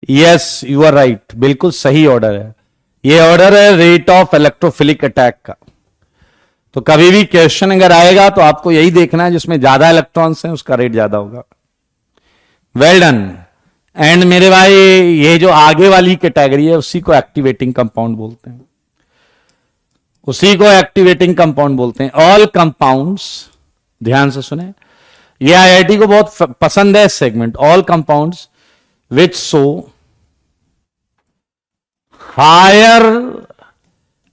यस, यू आर राइट, बिल्कुल सही ऑर्डर है। ये ऑर्डर है रेट ऑफ इलेक्ट्रोफिलिक अटैक का। तो कभी भी क्वेश्चन अगर आएगा तो आपको यही देखना है, जिसमें ज्यादा इलेक्ट्रॉन्स हैं उसका रेट ज्यादा होगा। Well done. एंड मेरे भाई ये जो आगे वाली कैटेगरी है उसी को एक्टिवेटिंग कंपाउंड बोलते हैं, उसी को एक्टिवेटिंग कंपाउंड बोलते हैं। ऑल कंपाउंड्स, ध्यान से सुने, ये आईआईटी को बहुत पसंद है segment. All compounds which show higher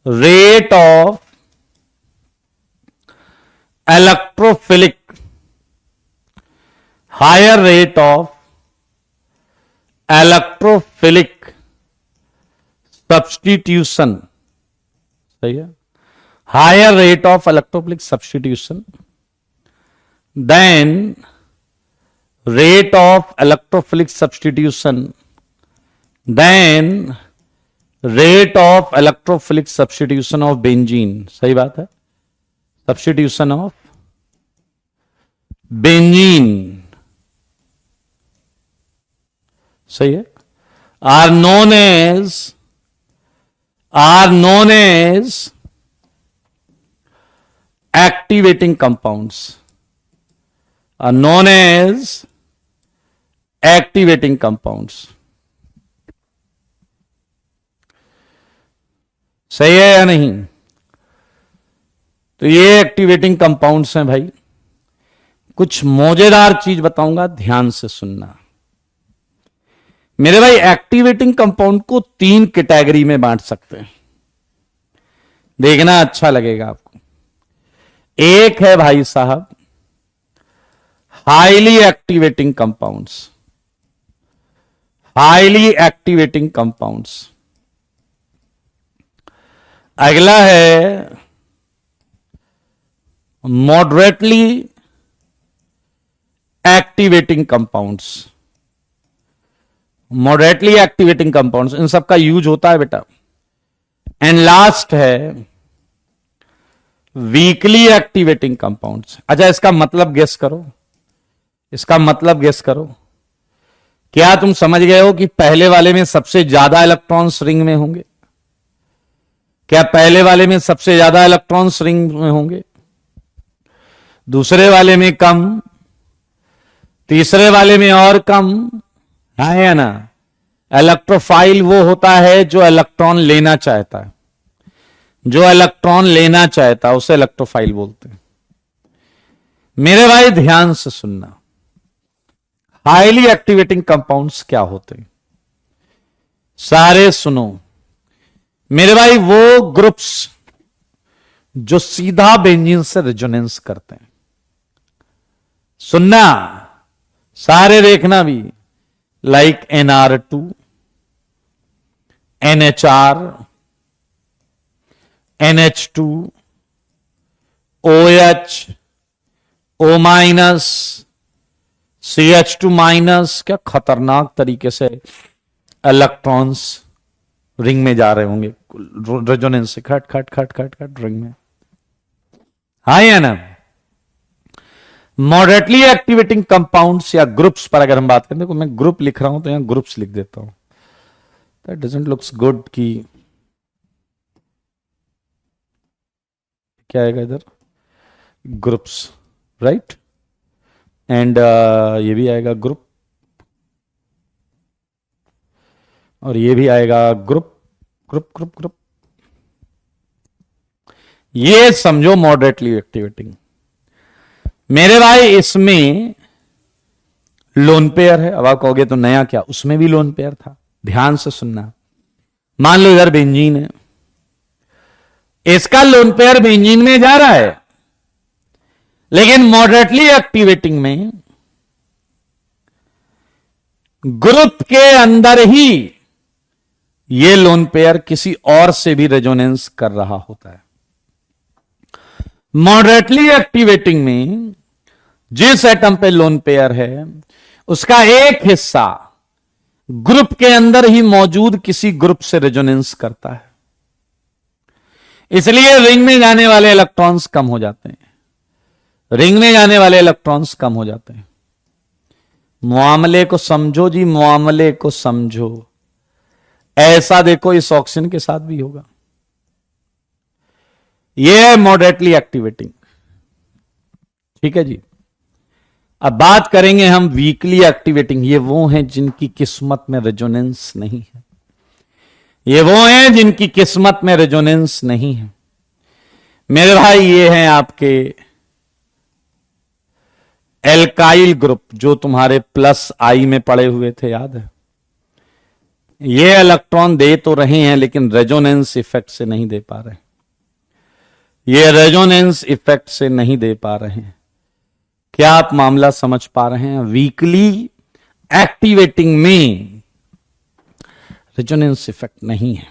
rate of electrophilic, higher rate of electrophilic substitution, सही है, higher rate of electrophilic substitution than rate of electrophilic substitution than rate of electrophilic substitution of benzene. सही बात है, सब्स्टिट्यूशन ऑफ बेंजीन, सही है, are known as activating compounds, are known as activating compounds. सही है या नहीं? तो ये एक्टिवेटिंग कंपाउंड्स हैं भाई। कुछ मौजेदार चीज बताऊंगा, ध्यान से सुनना मेरे भाई। एक्टिवेटिंग कंपाउंड को 3 कैटेगरी में बांट सकते हैं, देखना अच्छा लगेगा आपको। एक है भाई साहब highly activating compounds, highly activating compounds. अगला है moderately activating compounds, moderately activating compounds, इन सब का यूज होता है बेटा। एंड लास्ट है वीकली एक्टिवेटिंग कंपाउंड्स। अच्छा, इसका मतलब गेस करो, इसका मतलब गेस करो। क्या तुम समझ गए हो कि पहले वाले में सबसे ज्यादा इलेक्ट्रॉन्स रिंग में होंगे? क्या पहले वाले में सबसे ज्यादा इलेक्ट्रॉन्स रिंग में होंगे, दूसरे वाले में कम, तीसरे वाले में और कम? है या ना? इलेक्ट्रोफाइल वो होता है जो इलेक्ट्रॉन लेना चाहता है, जो इलेक्ट्रॉन लेना चाहता है उसे इलेक्ट्रोफाइल बोलते हैं। मेरे भाई ध्यान से सुनना, हाईली एक्टिवेटिंग कंपाउंड्स क्या होते हैं, सारे सुनो मेरे भाई। वो ग्रुप्स जो सीधा बेंजीन से रेजोनेंस करते हैं, सुनना सारे, देखना भी, like NR2, NHR, NH2, OH, O-, CH2-। क्या खतरनाक तरीके से इलेक्ट्रॉन्स रिंग में जा रहे होंगे रेजोनेंस से, खट खट खट खट खट रिंग में। हाँ या ना? मॉडरेटली एक्टिवेटिंग कंपाउंड्स या ग्रुप्स पर अगर हम बात करें, देखो मैं ग्रुप लिख रहा हूं तो यहां ग्रुप्स लिख देता हूं। दैट डजंट लुक्स गुड कि क्या आएगा इधर, ग्रुप्स, राइट, एंड ये भी आएगा ग्रुप, और ये भी आएगा ग्रुप ग्रुप ग्रुप ग्रुप। ये समझो मॉडरेटली एक्टिवेटिंग। मेरे भाई इसमें लोन पेयर है। अब आप कहोगे तो नया क्या, उसमें भी लोन पेयर था। ध्यान से सुनना, मान लो इधर बेंजीन है, इसका लोन पेयर बेंजीन में जा रहा है, लेकिन मॉडरेटली एक्टिवेटिंग में ग्रुप के अंदर ही ये लोन पेयर किसी और से भी रेजोनेंस कर रहा होता है। मॉडरेटली एक्टिवेटिंग में जिस एटम पे लोन पेयर है, उसका एक हिस्सा ग्रुप के अंदर ही मौजूद किसी ग्रुप से रेजोनेंस करता है, इसलिए रिंग में जाने वाले इलेक्ट्रॉन्स कम हो जाते हैं। रिंग में जाने वाले इलेक्ट्रॉन्स कम हो जाते हैं। मामले को समझो जी, मामले को समझो। ऐसा देखो इस ऑक्सीजन के साथ भी होगा। यह है मॉडरेटली एक्टिवेटिंग, ठीक है जी। अब बात करेंगे हम वीकली एक्टिवेटिंग। ये वो हैं जिनकी किस्मत में रेजोनेंस नहीं है। ये वो हैं जिनकी किस्मत में रेजोनेंस नहीं है। मेरे भाई ये हैं आपके एल्काइल ग्रुप, जो तुम्हारे प्लस आई में पड़े हुए थे, याद है। ये इलेक्ट्रॉन दे तो रहे हैं लेकिन रेजोनेंस इफेक्ट से नहीं दे पा रहे। ये रेजोनेंस इफेक्ट से नहीं दे पा रहे हैं। क्या आप मामला समझ पा रहे हैं? वीकली एक्टिवेटिंग में रेजोनेंस इफेक्ट नहीं है।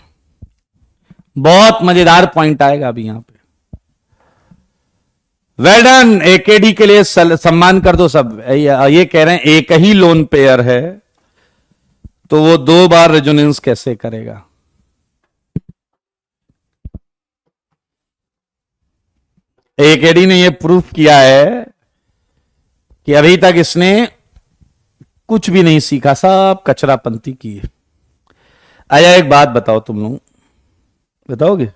बहुत मजेदार पॉइंट आएगा अभी यहां पे। वेल डन, एकेडी के लिए सम्मान कर दो सब। ये कह रहे हैं एक ही लोन पेयर है तो वो 2 बार रेजोनेंस कैसे करेगा? एकेडी ने ये प्रूफ किया है कि अभी तक इसने कुछ भी नहीं सीखा, सब कचरापंती की है। आया एक बात बताओ, तुम लोग बताओगे?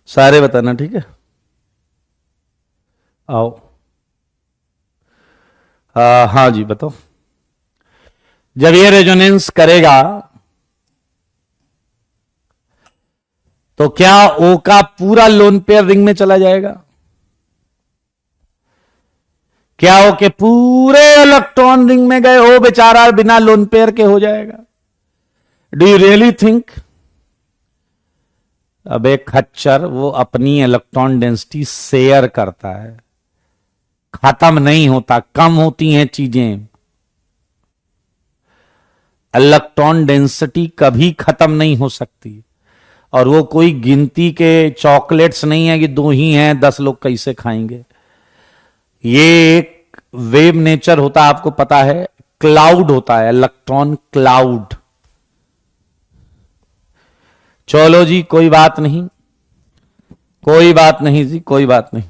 सारे बताना, ठीक है? आओ। हाँ जी बताओ। जब ये रेजोनेंस करेगा तो क्या ओ का पूरा लोन पेयर रिंग में चला जाएगा? क्या ओ के पूरे इलेक्ट्रॉन रिंग में गए, ओ बेचारा बिना लोन पेयर के हो जाएगा? Do you really think? अब एक खच्चर वो अपनी इलेक्ट्रॉन डेंसिटी शेयर करता है, खत्म नहीं होता, कम होती हैं चीजें। इलेक्ट्रॉन डेंसिटी कभी खत्म नहीं हो सकती। और वो कोई गिनती के चॉकलेट्स नहीं है कि 2 ही हैं, 10 लोग कैसे खाएंगे। ये एक वेव नेचर होता है, आपको पता है, क्लाउड होता है, इलेक्ट्रॉन क्लाउड। चलो जी, कोई बात नहीं, कोई बात नहीं जी, कोई बात नहीं।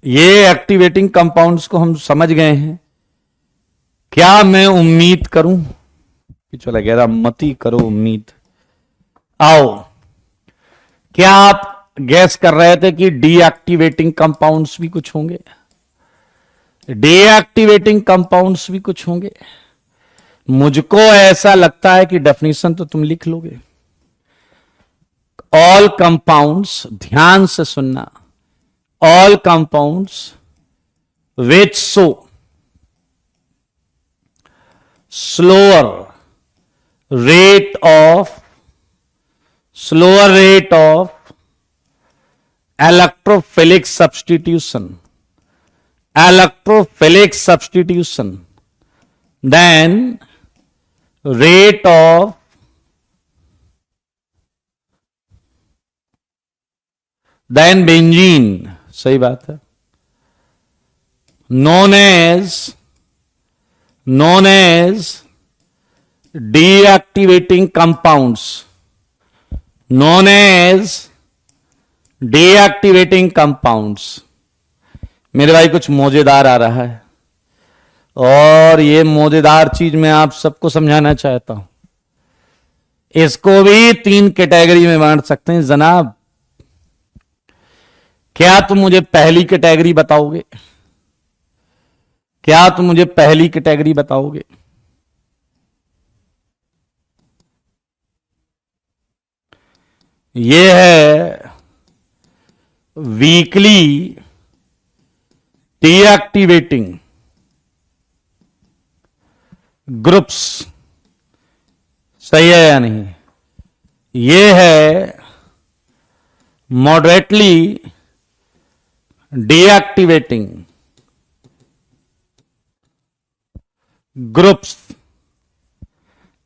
ये एक्टिवेटिंग कंपाउंड्स को हम समझ गए हैं। क्या मैं उम्मीद करूं कि चला गया, मती करो उम्मीद। आओ, क्या आप गैस कर रहे थे कि डीएक्टिवेटिंग कंपाउंड्स भी कुछ होंगे? डीएक्टिवेटिंग कंपाउंड्स भी कुछ होंगे। मुझको ऐसा लगता है कि डेफिनेशन तो तुम लिख लोगे। ऑल कंपाउंड्स, ध्यान से सुनना, all compounds which show slower rate of electrophilic substitution than rate of benzene, सही बात है, known as deactivating compounds, known as deactivating compounds। मेरे भाई कुछ मजेदार आ रहा है। और ये मजेदार चीज मैं आप सबको समझाना चाहता हूं, इसको भी 3 कैटेगरी में बांट सकते हैं जनाब। क्या तुम मुझे पहली कैटेगरी बताओगे? क्या तुम मुझे पहली कैटेगरी बताओगे? ये है वीकली डीएक्टिवेटिंग ग्रुप्स, सही है या नहीं? ये है मॉडरेटली डीएक्टिवेटिंग ग्रुप्स,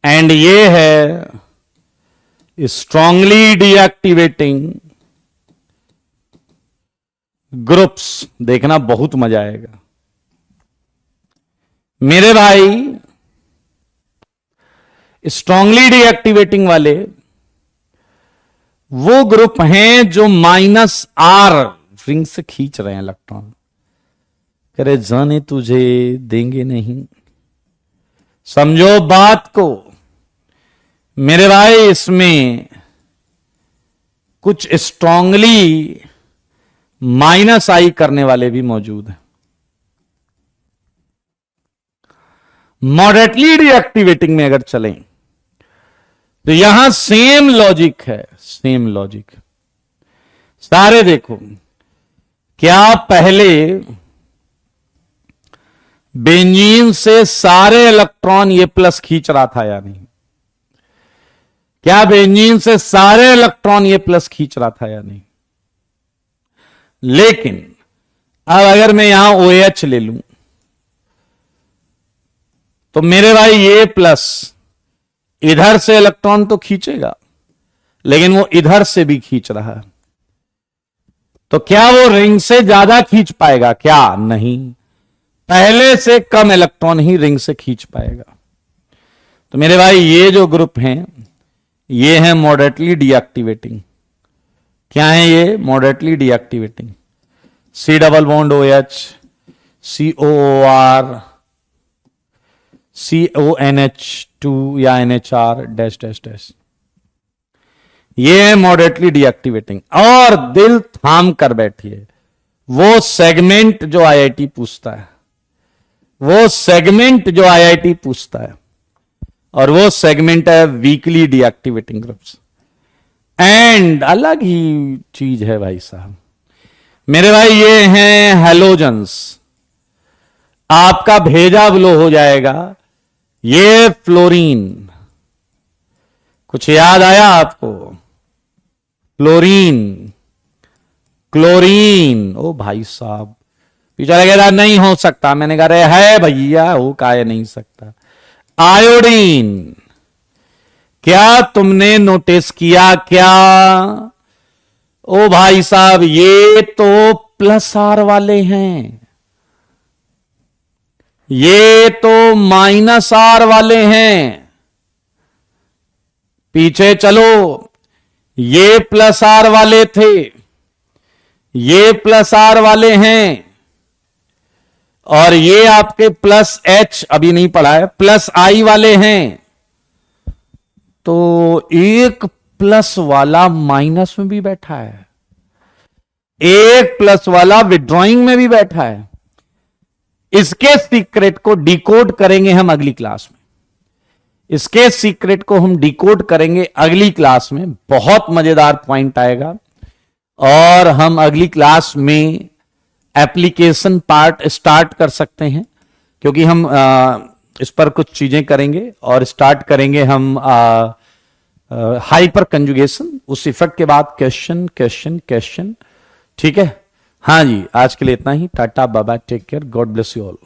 एंड ये है स्ट्रांगली डीएक्टिवेटिंग ग्रुप्स। देखना बहुत मजा आएगा मेरे भाई। स्ट्रांगली डीएक्टिवेटिंग वाले वो ग्रुप हैं जो -r रिंग से खींच रहे हैं इलेक्ट्रॉन, कह रहे जाने तुझे देंगे नहीं। समझो बात को मेरे भाई, इसमें कुछ स्ट्रांगली -i करने वाले भी मौजूद हैं। मॉडरेटली डीएक्टिवेटिंग में अगर चलें तो यहां सेम लॉजिक है, सेम लॉजिक सारे। देखो, क्या पहले बेंजीन से सारे इलेक्ट्रॉन ये प्लस खींच रहा था या नहीं? क्या बेंजीन से सारे इलेक्ट्रॉन ये प्लस खींच रहा था या नहीं? लेकिन अब अगर मैं यहां OH ले लूं तो मेरे भाई ये प्लस इधर से इलेक्ट्रॉन तो खींचेगा, लेकिन वो इधर से भी खींच रहा है, तो क्या वो रिंग से ज्यादा खींच पाएगा? क्या नहीं, पहले से कम इलेक्ट्रॉन ही रिंग से खींच पाएगा। तो मेरे भाई ये जो ग्रुप हैं ये हैं मॉडरेटली डीएक्टिवेटिंग। क्या है ये? Moderately deactivating. C double bond OH, COOR, CONH2 या NHR डैश डैश डैश, ये है मॉडरेटली डीएक्टिवेटिंग। और दिल थाम कर बैठिए, वो सेगमेंट जो IIT पूछता है, वो सेगमेंट जो IIT पूछता है, और वो सेगमेंट है वीकली डीएक्टिवेटिंग ग्रुप्स। एंड अलग ही चीज है भाई साहब मेरे भाई, ये हैं हैलोजन्स। आपका भेजा ब्लो हो जाएगा। ये फ्लोरीन, कुछ याद आया आपको? Fluorine, chlorine. ओ भाई साहब, पीछा लगेगा नहीं हो सकता, मैंने कहा रे है भैया, हो काहे नहीं सकता। आयोडीन, क्या तुमने नोटिस किया क्या? ओ भाई साहब, ये तो +R वाले हैं, ये तो -R वाले हैं। पीछे चलो, ये +R वाले थे, ये +R वाले हैं, और ये आपके +H अभी नहीं पढ़ा है, +I वाले हैं। तो एक प्लस वाला माइनस में भी बैठा है, एक प्लस वाला विड्रॉइंग में भी बैठा है। इसके सीक्रेट को डिकोड करेंगे हम अगली क्लास में। इसके सीक्रेट को हम डिकोड करेंगे अगली क्लास में। बहुत मजेदार पॉइंट आएगा, और हम अगली क्लास में एप्लीकेशन पार्ट स्टार्ट कर सकते हैं, क्योंकि हम इस पर कुछ चीजें करेंगे, और स्टार्ट करेंगे हम हाइपर कंजुगेशन। उस इफेक्ट के बाद क्वेश्चन क्वेश्चन क्वेश्चन। ठीक है, हाँ जी, आज के लिए इतना ही। Tata bye bye, take care, God bless you all.